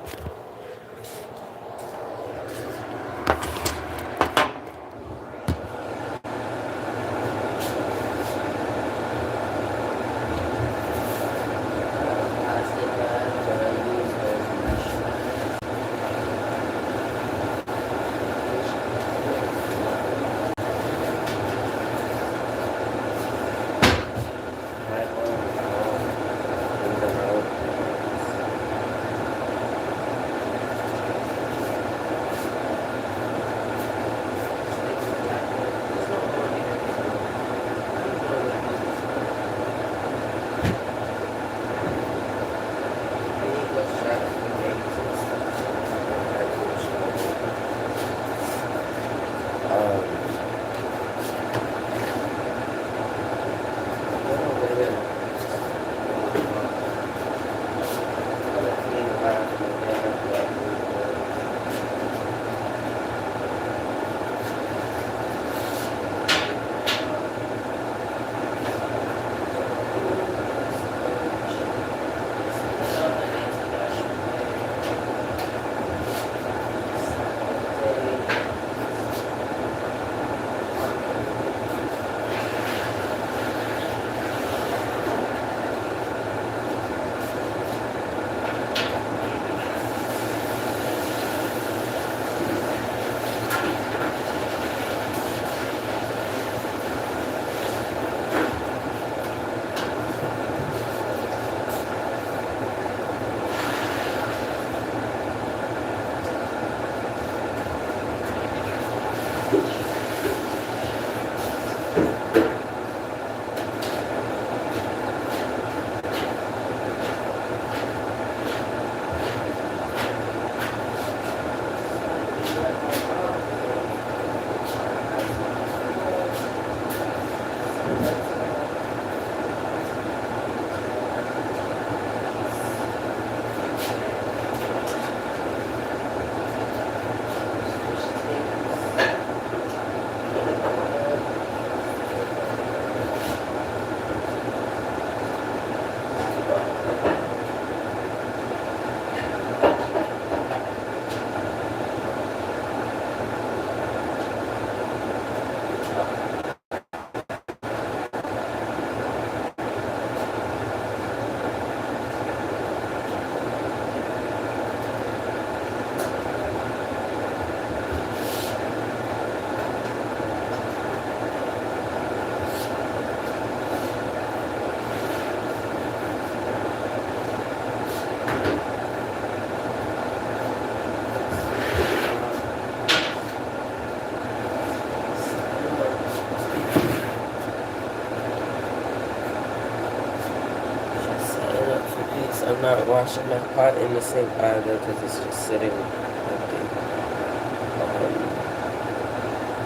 not washing the pot in the sink either because it's just sitting empty.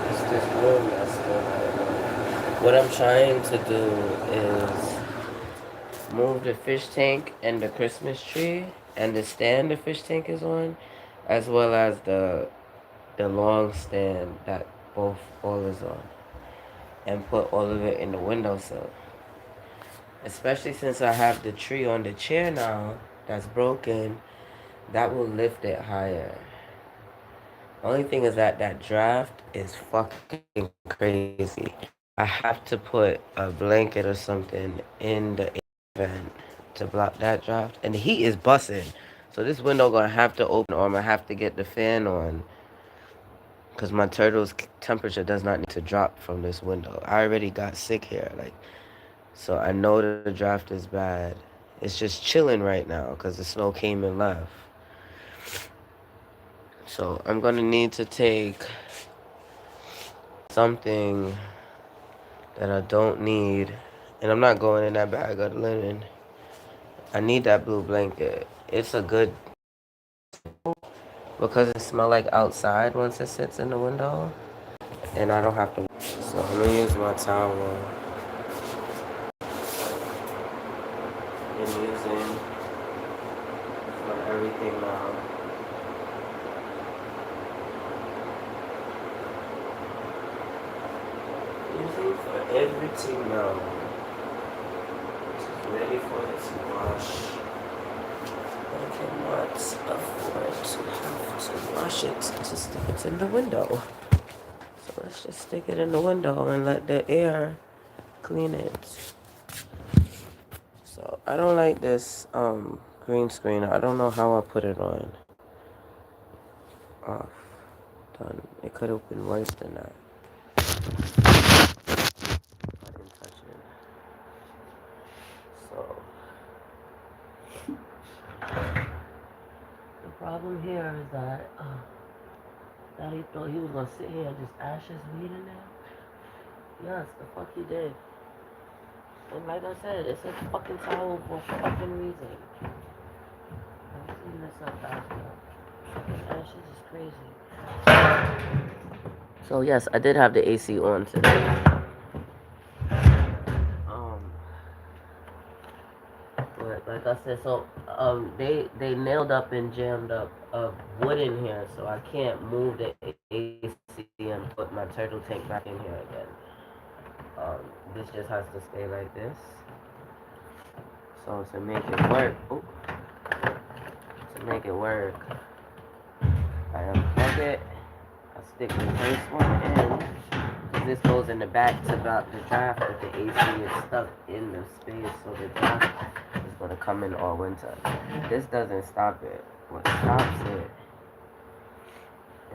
It's this room that's still not enough. What I'm trying to do is move the fish tank and the Christmas tree and the stand the fish tank is on, as well as the long stand that both all is on, and put all of it in the windowsill. Especially since I have the tree on the chair now that's broken, that will lift it higher. Only thing is that that draft is fucking crazy. I have to put a blanket or something in the vent to block that draft. And the heat is busting. So this window gonna have to open or I'm gonna have to get the fan on. Because my turtle's temperature does not need to drop from this window. I already got sick here. So I know the draft is bad. It's just chilling right now because the snow came and left. So I'm gonna need to take something that I don't need, and I'm not going in that bag of linen. I need that blue blanket. It's a good because it smells like outside once it sits in the window, and I don't have to. So I'm gonna use my towel. I'm using for everything now. Using for everything now. Just ready for it to wash. I cannot afford to have to wash it to stick it in the window. So let's just stick it in the window and let the air clean it. So I don't like this green screen. I don't know how I put it on. Off. Done. It could have been worse than that. I didn't touch it. So the problem here is that Daddy thought he was gonna sit here and just ash his weed in there. Yes, the fuck he did. And like I said, it's a fucking towel for a fucking reason. I'm cleaning this up after. Fucking ashes is crazy. So yes, I did have the AC on today. But like I said, so they nailed up and jammed up wood in here, so I can't move the AC and put my turtle tank back in here again. This just has to stay like this. So to make it work, I unplug it. I stick the first one in. This goes in the back to about the draft, but the AC is stuck in the space, so the draft is going to come in all winter. This doesn't stop it. What stops it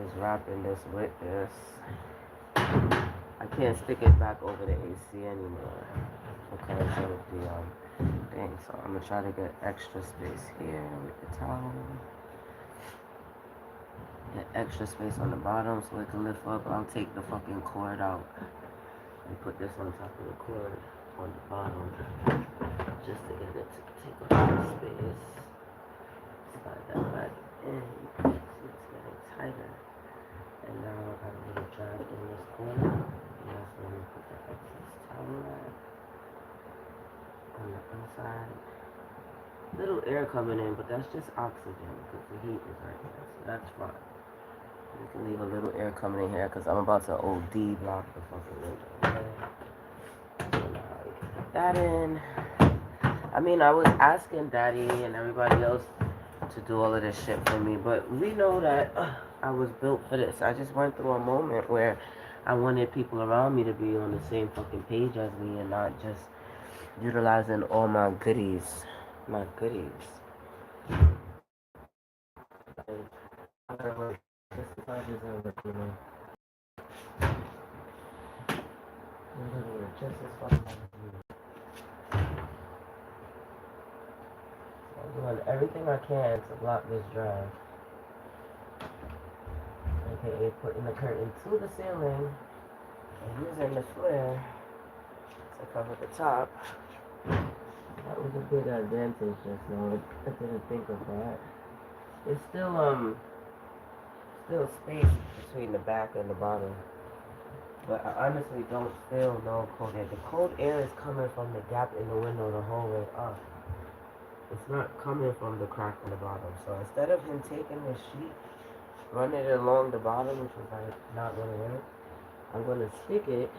is wrapping this with this. I can't stick it back over the AC anymore because of the thing. So I'm going to try to get extra space here with the towel. Get extra space on the bottom so it can lift up. I'll take the fucking cord out and put this on top of the cord on the bottom just to get it to take up more space. Slide that back in. It's getting tighter. And now I got a little draft in this corner. And that's where we put the excess towel at. On the inside. Little air coming in, but that's just oxygen because the heat is right there. So that's fine. You can leave a little air coming in here because I'm about to OD block the fucking window. So now you can put that in. I mean, I was asking Daddy and everybody else to do all of this shit for me, but we know that I was built for this. I just went through a moment where I wanted people around me to be on the same fucking page as me and not just utilizing all my goodies. My goodies. Just as fucking I'm doing everything I can to block this drive. AKA putting the curtain to the ceiling and using the flare to cover the top. That was a big advantage just now. I didn't think of that. It's still space between the back and the bottom. But I honestly don't feel no cold air. The cold air is coming from the gap in the window the whole way up. It's not coming from the crack in the bottom. So instead of him taking the sheet, running it along the bottom, which is like not gonna work, I'm gonna stick it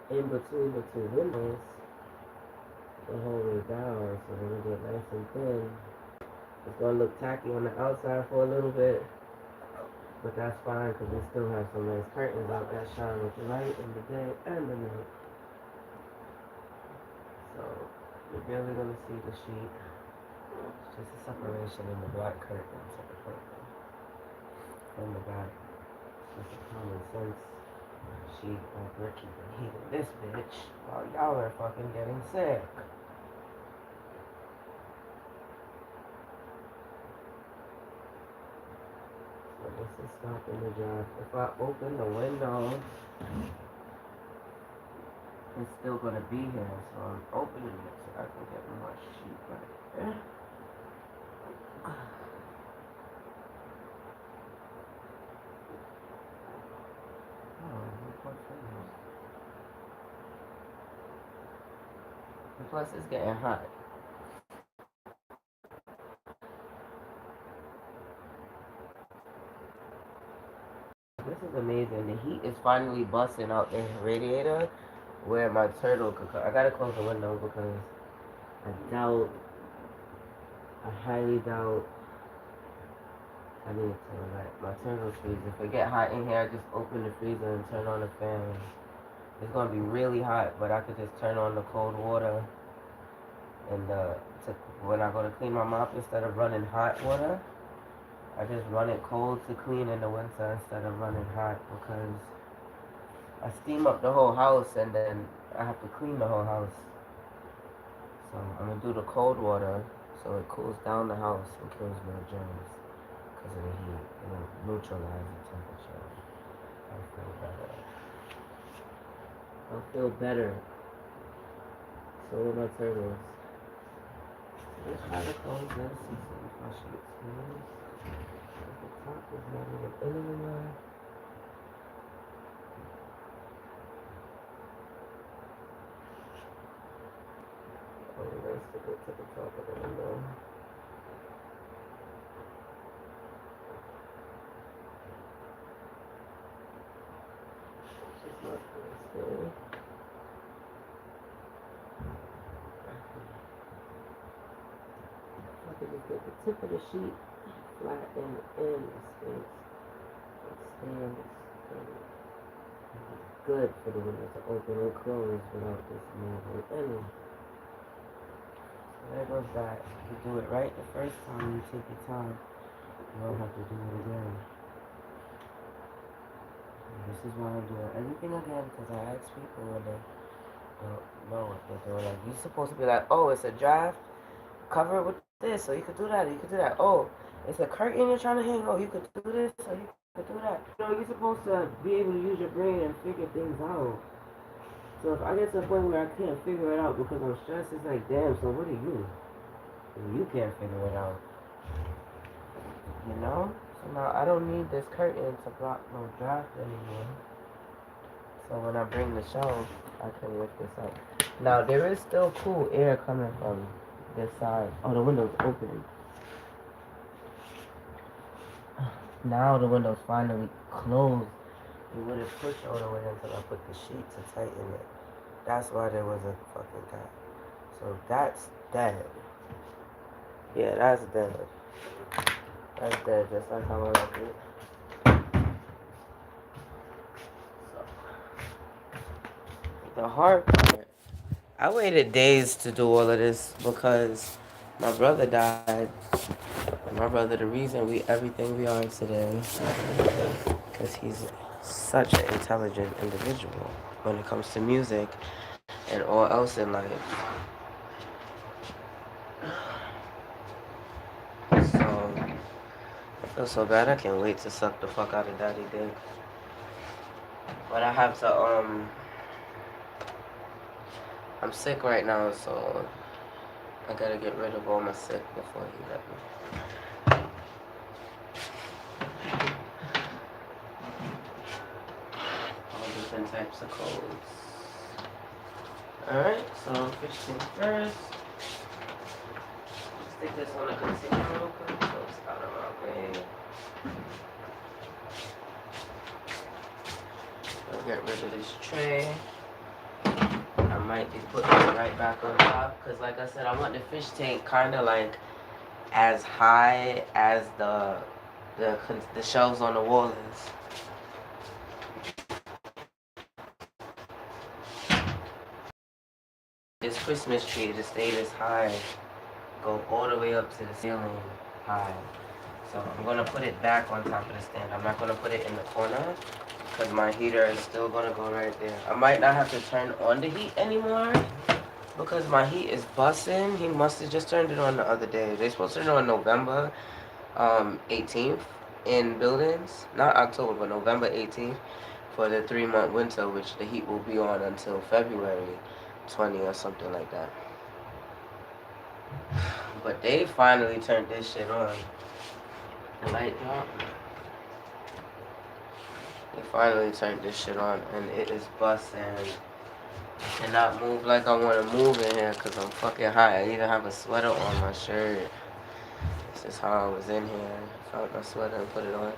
in between the two windows the whole way down, so it'll get nice and thin. It's gonna look tacky on the outside for a little bit, but that's fine because we still have some nice curtains out that shine with the light in the day and the night. So you're barely gonna see the sheet. It's just a separation in the black curtains of the curtain from the back. It's just a common sense sheet like we're keeping heat in this bitch while y'all are fucking getting sick. So this is stopping the draft. If I open the window, it's still gonna be here, so I'm opening it so I can get more sheet right there. And plus, it's getting hot. This is amazing. The heat is finally busting out the radiator where my turtle could come. I gotta close the window because I highly doubt I need to let my turtle freeze. If it get hot in here, I just open the freezer and turn on the fan. It's gonna be really hot, but I could just turn on the cold water and when I go to clean my mop, instead of running hot water, I just run it cold to clean in the winter instead of running hot because I steam up the whole house and then I have to clean the whole house. So I'm gonna do the cold water so it cools down the house and kills more germs because of the heat. It'll neutralize the temperature. I'll feel better. I'll feel better. So will my turtles. Let's try to close this and see if my sheets move. The top is not even in anymore. Oh, let's stick it to the top of the window. Just not gonna stay. I can just get the tip of the sheet flat and in the space. It stands good for the window to open and close without this moving any. So there goes that. You do it right the first time, you take your time. You don't have to do it again. And this is why I'm doing everything again, because I ask people when they don't know what they're doing. Like, you're supposed to be like, oh, it's a draft, cover it with this, so you could do that, or you could do that. Oh, it's a curtain you're trying to hang, oh, you could do this, or you could do that. You know, you're supposed to be able to use your brain and figure things out. So if I get to a point where I can't figure it out because I'm stressed, it's like, damn, so what are you? You can't figure it out. You know? So now I don't need this curtain to block no draft anymore. So when I bring the shelf, I can lift this up. Now there is still cool air coming from this side. Oh, the window's open. Now the window's finally closed. It would have pushed all the way until I put the sheet to tighten it. That's why there was a fucking gap. So that's dead. Yeah, that's dead. That's dead, just like how I like it. So, the hard part, I waited days to do all of this because my brother died. And my brother, the reason everything we are today, because he's such an intelligent individual when it comes to music and all else in life. So I feel so bad. I can't wait to suck the fuck out of Daddy Dick. But I have to I'm sick right now, so I gotta get rid of all my sick before he let me. All different types of codes. Alright, so fish tank first. Stick this on a container real quick so it's out of my way. I'll get rid of this tray. I might be putting it right back on top because like I said, I want the fish tank kind of like as high as the shelves on the wall is. This Christmas tree just stay this high, go all the way up to the ceiling high. So I'm gonna put it back on top of the stand. I'm not gonna put it in the corner because my heater is still gonna go right there. I might not have to turn on the heat anymore because my heat is busting. He must have just turned it on the other day. They're supposed to turn it on November 18th in buildings, not October, but November 18th for the 3-month winter, which the heat will be on until February 20 or something like that. But they finally turned this shit on. The light drop. They finally turned this shit on and it is busting. I cannot move like I want to move in here because I'm fucking hot. I even have a sweater on my shirt. This is how I was in here. I found my sweater and put it on.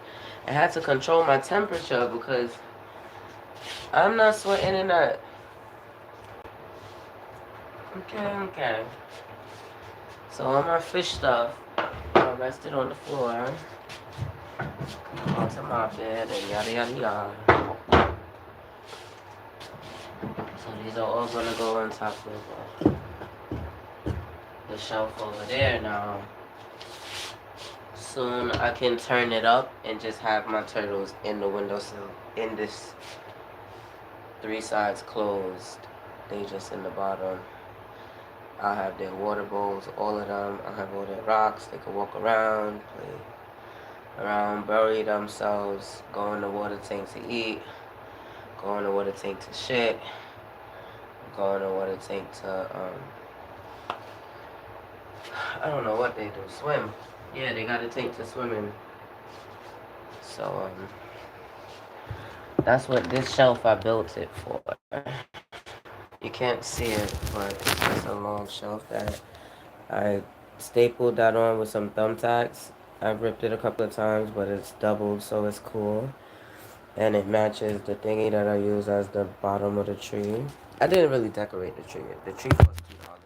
I had to control my temperature because I'm not sweating in that. Okay. So all my fish stuff, I rested on the floor. Onto my bed and yada yada yada. So these are all gonna go on top of the shelf over there now. Soon I can turn it up and just have my turtles in the windowsill. In this 3 sides closed. They just in the bottom. I'll have their water bowls, all of them. I'll have all their rocks. They can walk around, play around, bury themselves, go in the water tank to eat, go in the water tank to shit, go in the water tank to, I don't know what they do, swim. Yeah, they got a tank to swim in. So, that's what this shelf I built it for. You can't see it, but it's just a long shelf that I stapled that on with some thumbtacks. I've ripped it a couple of times, but it's doubled, so it's cool. And it matches the thingy that I use as the bottom of the tree. I didn't really decorate the tree. The tree cost $2.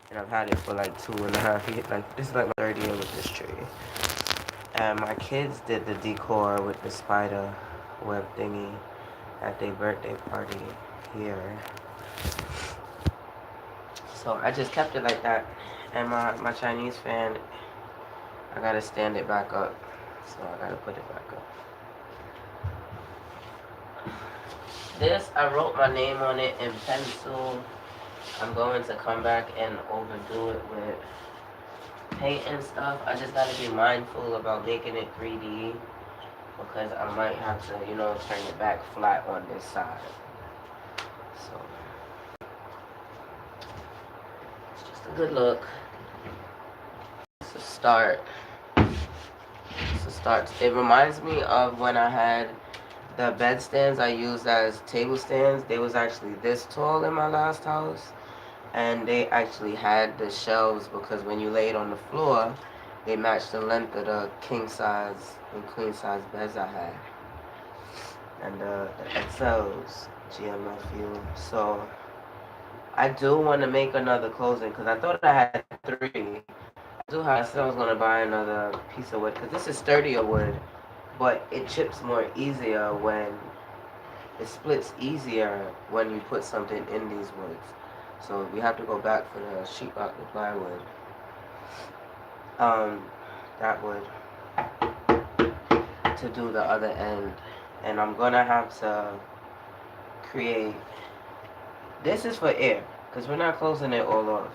And I've had it for like 2.5 years. Like, this is like my 3rd year with this tree. And my kids did the decor with the spider web thingy at their birthday party here. So I just kept it like that. And my Chinese fan, I gotta stand it back up. So I gotta put it back up. This, I wrote my name on it in pencil. I'm going to come back and overdo it with paint and stuff. I just gotta be mindful about making it 3D because I might have to, turn it back flat on this side. So, it's just a good look. It's a start. It reminds me of when I had the bed stands I used as table stands. They was actually this tall in my last house. And they actually had the shelves because when you laid on the floor, they matched the length of the king size and queen size beds I had. And the XLs, GMFU. So I do want to make another closing because I thought I had 3. I said I was going to buy another piece of wood because this is sturdier wood, but it chips more easier when it splits easier when you put something in these woods. So we have to go back for the sheetrock, the plywood. That wood to do the other end, and I'm gonna have to create. This is for air because we're not closing it all off.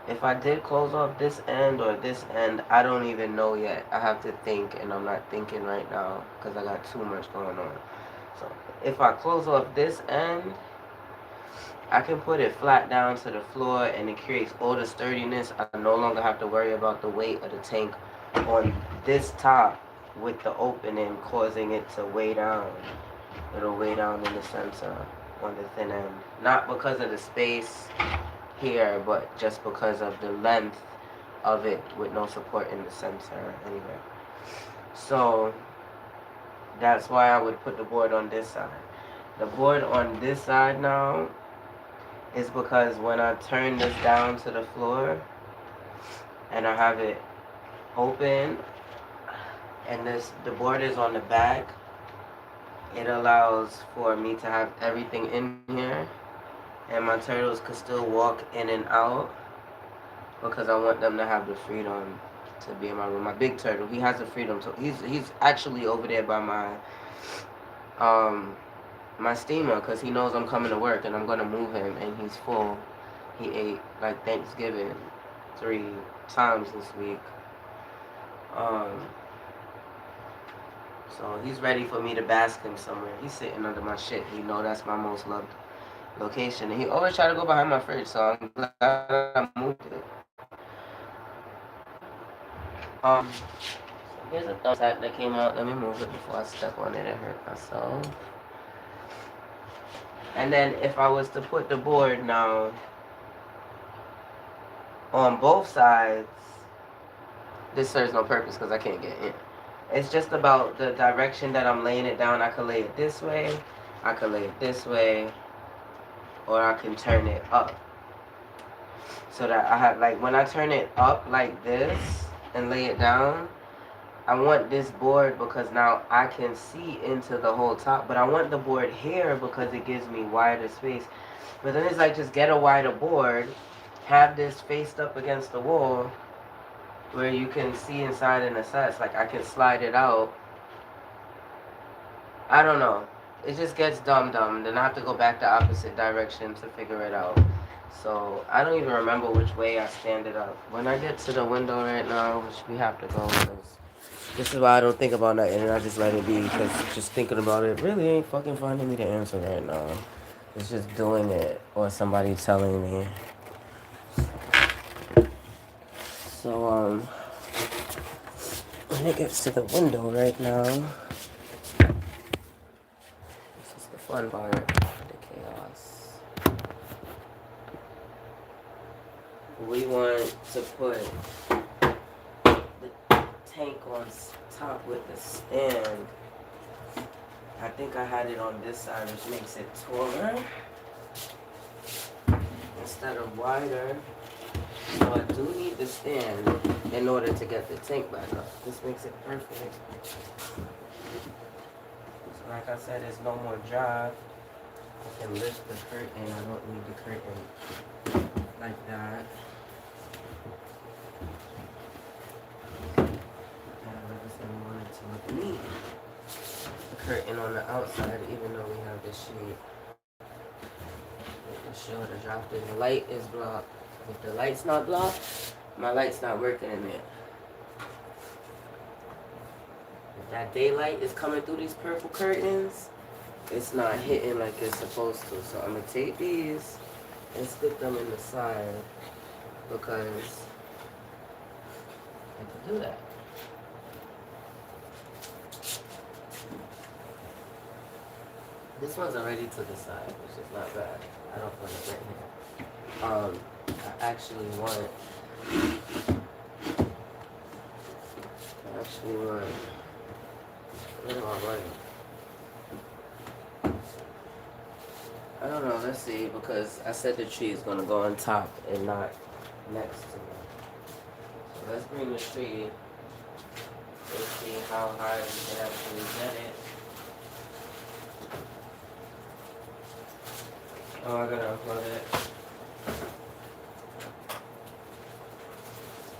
If I did close off this end or this end, I don't even know yet. I have to think, and I'm not thinking right now because I got too much going on. So if I close off this end, I can put it flat down to the floor and it creates all the sturdiness. I no longer have to worry about the weight of the tank on this top with the opening causing it to weigh down. It'll weigh down in the center on the thin end. Not because of the space here, but just because of the length of it with no support in the center anyway. So that's why I would put the board on this side. The board on this side now is because when I turn this down to the floor and I have it open and the board is on the back, it allows for me to have everything in here and my turtles could still walk in and out because I want them to have the freedom to be in my room. My big turtle, he has the freedom to, he's actually over there by my steamer because he knows I'm coming to work and I'm going to move him and he's full. He ate like Thanksgiving 3 times this week. So he's ready for me to bask him somewhere. He's sitting under my shit. You know that's my most loved location. And he always try to go behind my fridge, so I'm glad I moved it. Here's a thumbtack that came out. Let me move it before I step on it and hurt myself. And then if I was to put the board now on both sides, this serves no purpose because I can't get in. It's just about the direction that I'm laying it down. I could lay it this way, I could lay it this way, or I can turn it up. So that I have, like, when I turn it up like this and lay it down, I want this board because now I can see into the whole top. But I want the board here because it gives me wider space. But then it's like, just get a wider board, have this faced up against the wall where you can see inside and assess. Like, I can slide it out. I don't know. It just gets dumb. Then I have to go back the opposite direction to figure it out. So I don't even remember which way I stand it up. When I get to the window right now, which we have to go, because this is why I don't think about nothing and I just let it be, because just thinking about it really ain't fucking finding me the answer right now. It's just doing it or somebody telling me. So, when it gets to the window right now, this is the fun part, the chaos. We want to put the tank on top with the stand. I think I had it on this side, which makes it taller instead of wider. So I do need the stand in order to get the tank back up. This makes it perfect. So like I said, there's no more drive. I can lift the curtain. I don't need the curtain like that. To look neat. The curtain on the outside, even though we have this sheet. The shoulder dropped in. The light is blocked. If the light's not blocked, my light's not working in there. If that daylight is coming through these purple curtains, it's not hitting like it's supposed to. So I'm going to take these and stick them in the side because I can do that. This one's already to the side, which is not bad. I don't put it right here. I actually want what am I running? I don't know, let's see, because I said the tree is gonna go on top and not next to me. So let's bring the tree. Let's see how high we can actually get it. Oh, I gotta unplug it.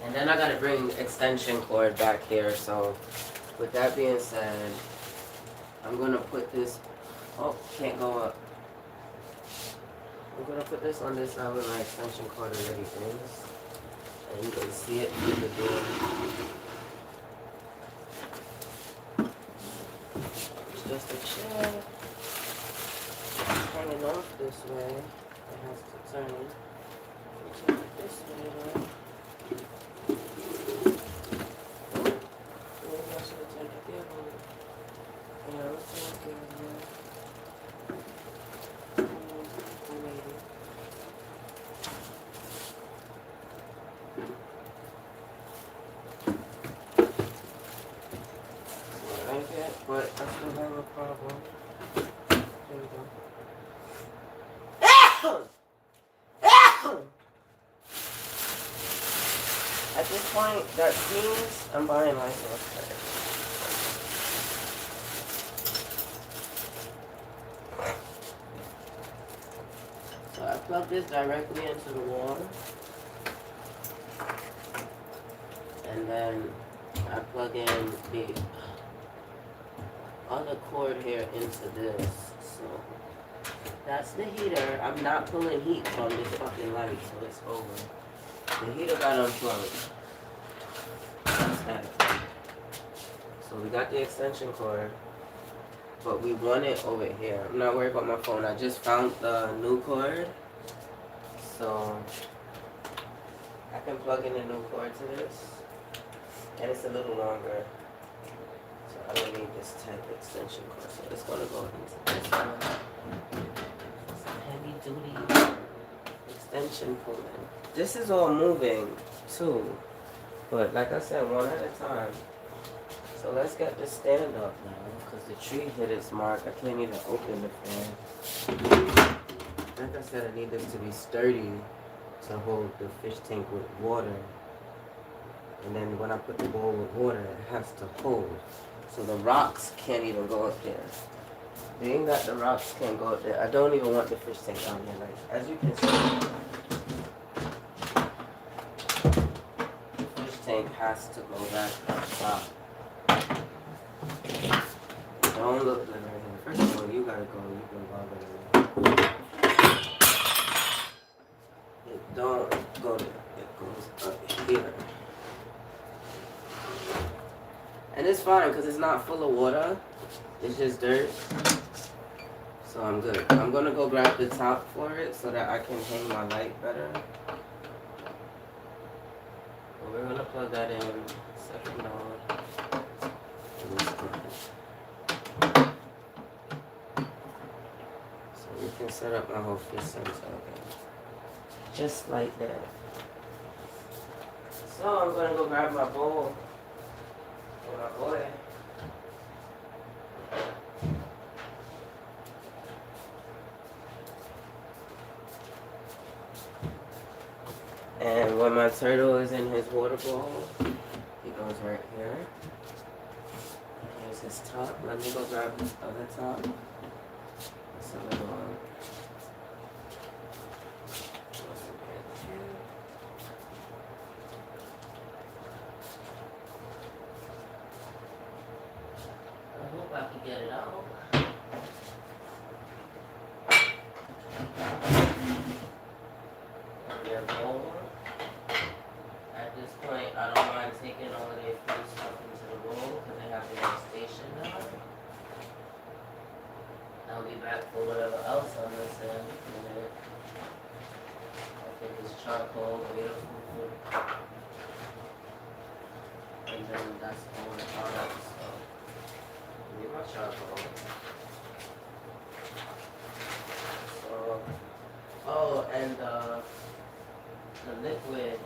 And then I gotta bring extension cord back here. So with that being said, I'm gonna put this, oh, can't go up. I'm gonna put this on this side with my extension cord already is. And you can see it through the door. It's just a chair hanging off this way. It has to turn. Turn it this way though. Maybe I should have turned it the other way. Yeah, let's turn it the other way. But I still have a problem. There we go. At this point, that means I'm buying myself credit. So I plug this directly into the wall. And then I plug in the other cord here into this. So that's the heater. I'm not pulling heat from this fucking light, so it's over. The heater got unplugged. That's that. So we got the extension cord, but we want it over here. I'm not worried about my phone. I just found the new cord, so I can plug in a new cord to this, and it's a little longer. I don't need this type of extension cord, so it's gonna go into this one. It's a heavy duty extension pulling. This is all moving too, but like I said, one at a time. So let's get this stand up now, because the tree hit its mark. I can't even open the fan. Like I said, I need this to be sturdy to hold the fish tank with water. And then when I put the bowl with water, it has to hold. So the rocks can't even go up there. Being that the rocks can't go up there, I don't even want the fish tank down here. Like, as you can see, the fish tank has to go back up top. Don't look like right here. First of all, you gotta go. You can bother me. It don't go there. It goes up here. And it's fine because it's not full of water. It's just dirt. So I'm good. I'm going to go grab the top for it so that I can hang my light better. But we're going to plug that in. Second node. So we can set up my whole fish sensor again. Just like that. So I'm going to go grab my bowl. My boy. And when my turtle is in his water bowl, he goes right here. Here's his top. Let me go grab his other top. It's a little I can get it out. At this point, I don't mind taking all of their food stuff into the bowl because they have their station now. I'll be back for whatever else I'm missing in a minute. I think it's charcoal, beautiful food. And then that's all the products. So. Need my charcoal. So, oh, and the liquid.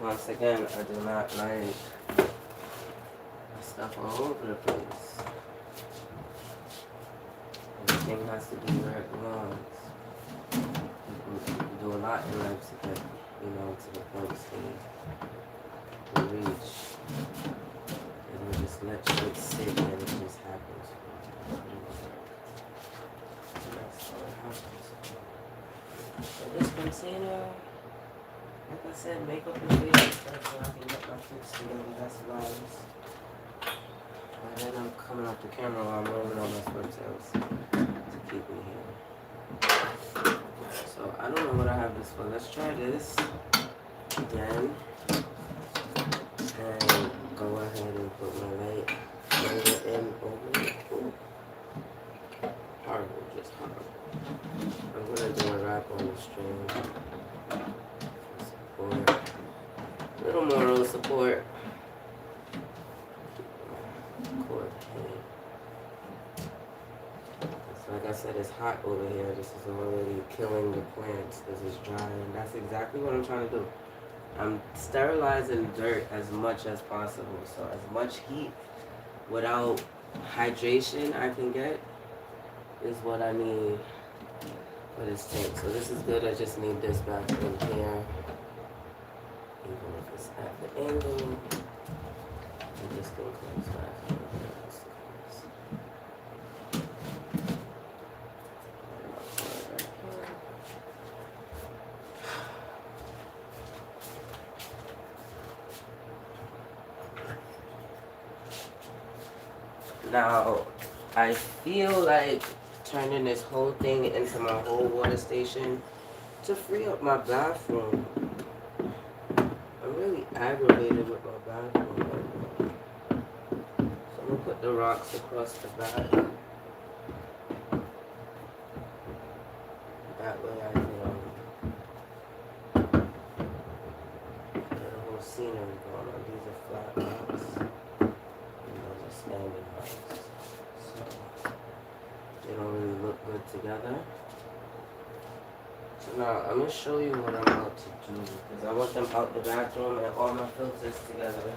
Once again, I do not like stuff all over the place. Everything has to be where it belongs. You do a lot in life to get, to the point to reach. And you just let shit sit and it just happens. So that's how it happens. So this container, like I said, make up the video stuff so I can get my fix together. That's nice. coming off the camera while I'm rolling on my swimtails to keep me here. So I don't know what I have this for. Let's try this again and go ahead and put my light in over it. Ooh. Horrible, just horrible. I'm gonna do a wrap on the string. Support. A little more roll support. Cord head. So like I said, it's hot over here. This is already killing the plants. This is drying. That's exactly what I'm trying to do. I'm sterilizing dirt as much as possible. So as much heat without hydration I can get is what I need for this tank. So this is good. I just need this back in here. Even if it's at the angle, I'm just going to close back. Now, I feel like turning this whole thing into my whole water station to free up my bathroom. I'm really aggravated with my bathroom right now. So I'm gonna put the rocks across the back. That way I can get a whole scenery going on. These are flat rocks. And those are standing rocks. So they don't really look good together. So now I'm gonna show you what I'm about to do because I want them out the bathroom and all my filters together.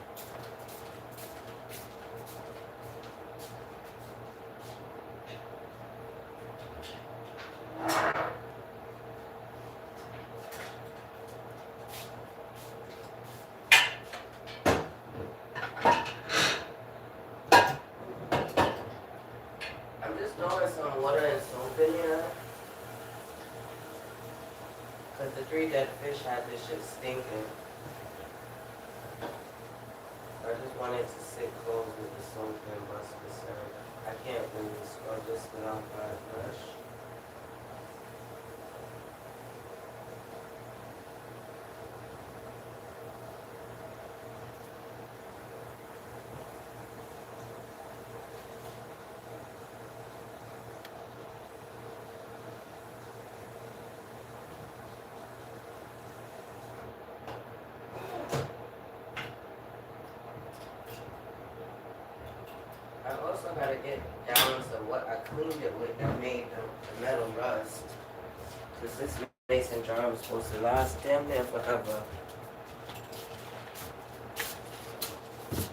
I'm just throwing some water and soap in here. Because the 3 dead fish had this shit stinking. I just wanted to sit close with the soap and bust this out. I can't really scrub this without my brush. I also gotta get down to what I cleaned it with that made the metal rust. Because this mason jar was supposed to last damn near forever.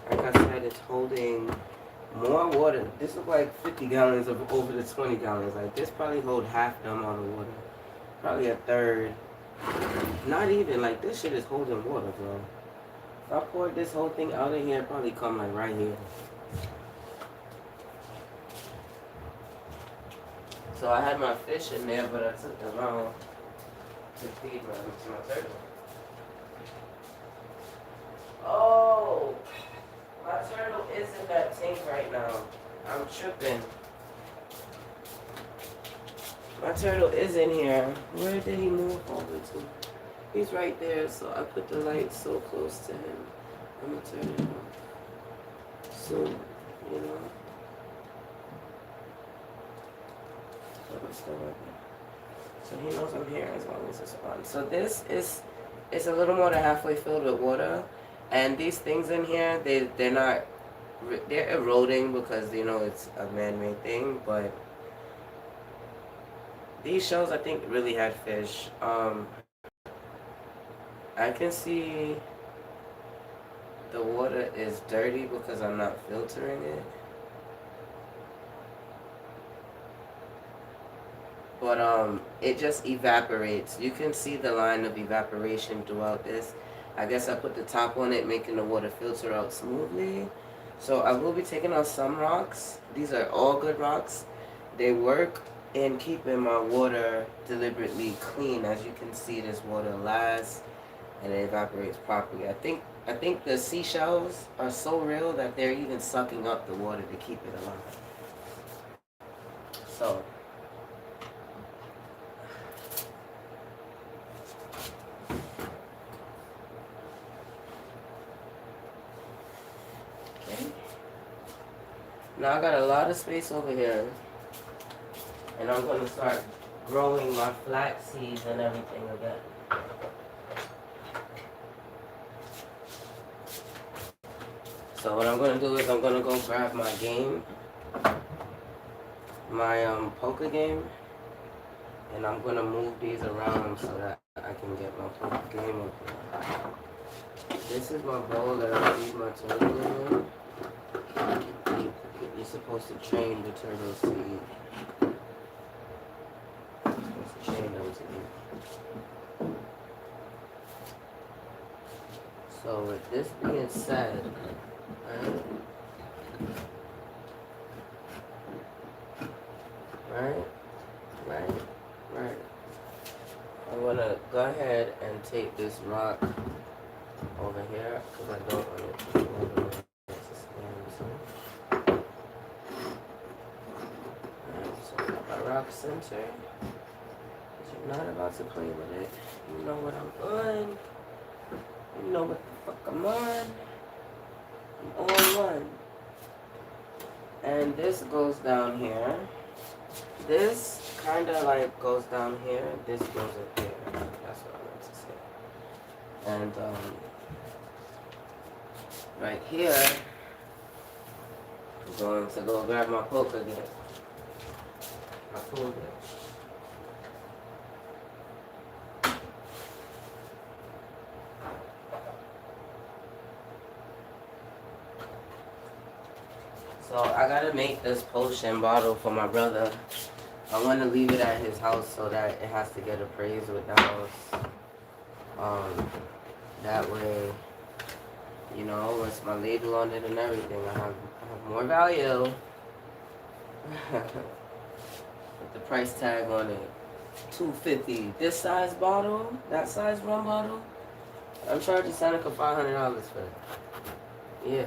Like I said, it's holding more water. This is like 50 gallons of over the 20 gallons. Like this probably hold half the amount of water. Probably a third. Not even, like this shit is holding water, bro. If I poured this whole thing out of here, it'd probably come like right here. So I had my fish in there, but I took them out to feed my turtle. Oh, my turtle is in that tank right now. I'm tripping. My turtle is in here. Where did he move over to? He's right there, so I put the light so close to him. I'm gonna turn it off soon, you know. So he knows I'm here as long as it's on. So this is, it's a little more than halfway filled with water, and these things in here, they're eroding because you know it's a man-made thing. But these shells I think really had fish. I can see the water is dirty because I'm not filtering it. But it just evaporates. You can see the line of evaporation throughout this. I guess I put the top on it, making the water filter out smoothly. So I will be taking out some rocks. These are all good rocks. They work in keeping my water deliberately clean. As you can see, this water lasts and it evaporates properly. I think I think the seashells are so real that they're even sucking up the water to keep it alive. So, okay. Now I got a lot of space over here, and I'm going to start growing my flax seeds and everything again. So what I'm going to do is I'm going to go grab my game, my poker game, and I'm going to move these around so that I can get my poker game up here. This is my bowl that I feed my turtle in. You're supposed to train the turtles to eat. You're supposed to train them to eat. So with this being said, right. I'm gonna go ahead and take this rock over here because I don't want it to fall over there. So my rock center. You're not about to play with it. You know what I'm on. You know what the fuck I'm on. I'm on one. And this goes down here. This kind of like goes down here. This goes up here. That's what I meant to say. And right here, I'm going to go grab my poker game. My pool game. So I gotta make this potion bottle for my brother. I want to leave it at his house so that it has to get appraised with the house. That way, you know, with my label on it and everything, I have more value. With the price tag on it, $250. This size bottle, that size rum bottle, I'm charging Seneca $500 for it. Yeah.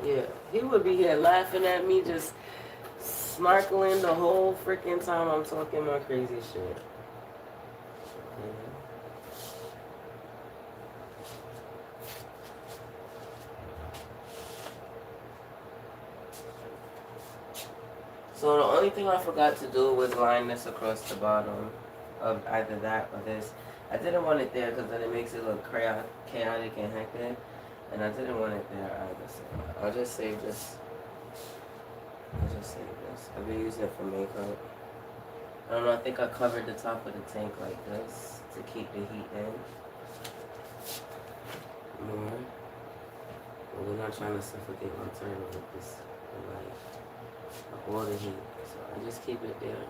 Yeah, he would be here laughing at me, just snorkeling the whole freaking time I'm talking my crazy shit. So the only thing I forgot to do was line this across the bottom of either that or this. I didn't want it there because then it makes it look chaotic and hectic. And I didn't want it there either, so I'll just save this. I've been using it for makeup. I don't know, I think I covered the top of the tank like this to keep the heat in. More. But we're not trying to suffocate my turtle with this, like, water heat. So I just keep it there.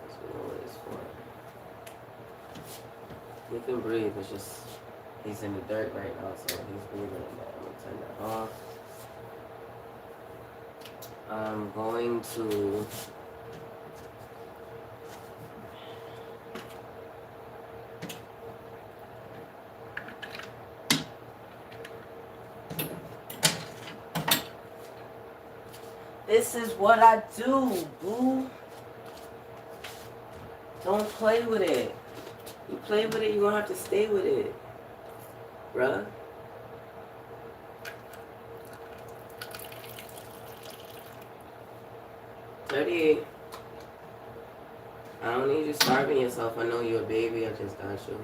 That's what it's for. He can breathe, it's just... He's in the dirt right now, so he's breathing in there. I'm gonna turn that off. I'm going to This is what I do, boo. Don't play with it. You play with it, you're gonna have to stay with it. Bruh. $38. I don't need you starving yourself. I know you're a baby. I just got you.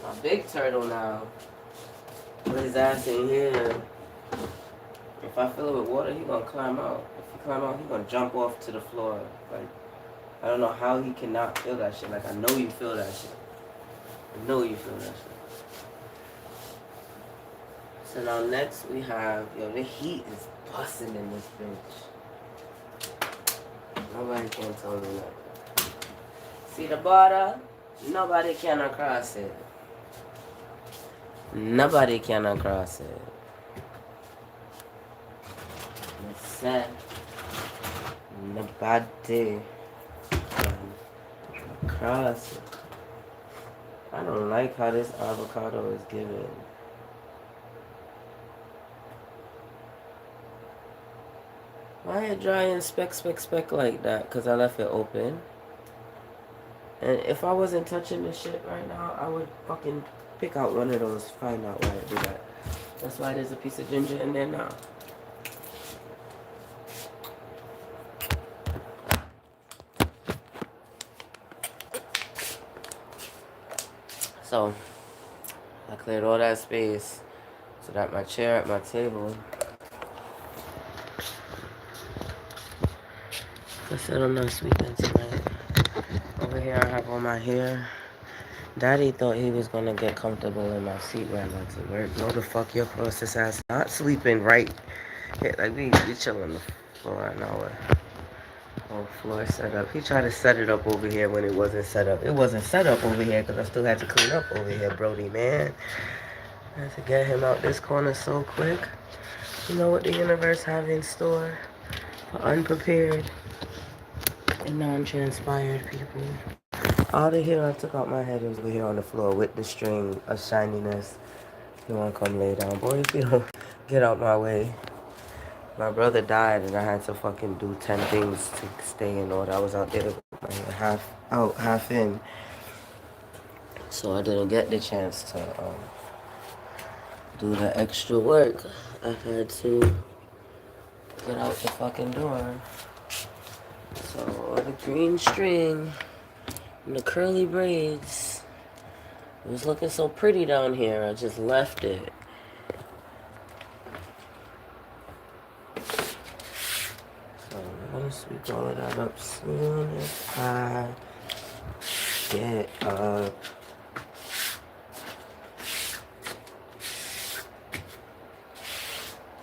My big turtle now. Put his ass in here. If I fill it with water, he gonna climb out. If he climb out, he gonna jump off to the floor. Like, I don't know how he cannot feel that shit. Like, I know you feel that shit. I know you feel that shit. So now next we have, yo, the heat is busting in this bitch. Nobody can tell me nothing. See the border? Nobody can cross it. Nobody can cross it. It's set. Nobody can cross it. I don't like how this avocado is given. Why it dry and speck like that? Because I left it open. And if I wasn't touching this shit right now, I would fucking pick out one of those, find out why I do that. That's why there's a piece of ginger in there now. So, I cleared all that space so that my chair at my table. I said I'm not sleeping tonight. Over here I have all my hair. Daddy thought he was gonna get comfortable in my seat when I went to work. No, the fuck, your process ass not sleeping right here. Like we chill on the floor an hour. Whole floor set up. He tried to set it up over here when it wasn't set up. It wasn't set up over here because I still had to clean up over here, Brody, man. I had to get him out this corner so quick. You know what the universe have in store for unprepared and non-transpired people. All the hair I took out my head was over here on the floor with the string of shininess. You want to come lay down. Boy, if you don't get out my way. My brother died and I had to fucking do 10 things to stay in order. I was out there with my hair half out, half in. So I didn't get the chance to do the extra work. I had to get out the fucking door. So the green string and the curly braids. It was looking so pretty down here. I just left it. So I'm gonna sweep all of that up soon as I get up.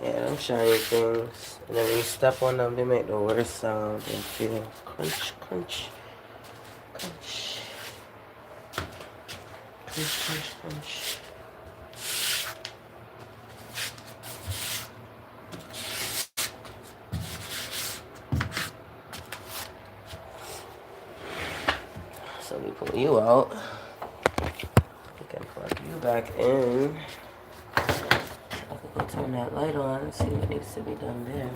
Yeah, them shiny things. And then when you step on them, they make the worst sound and feel crunch, crunch, crunch. Crunch, crunch, crunch. So we pull you out. We can plug you back in. I could go turn that light on and see what needs to be done there.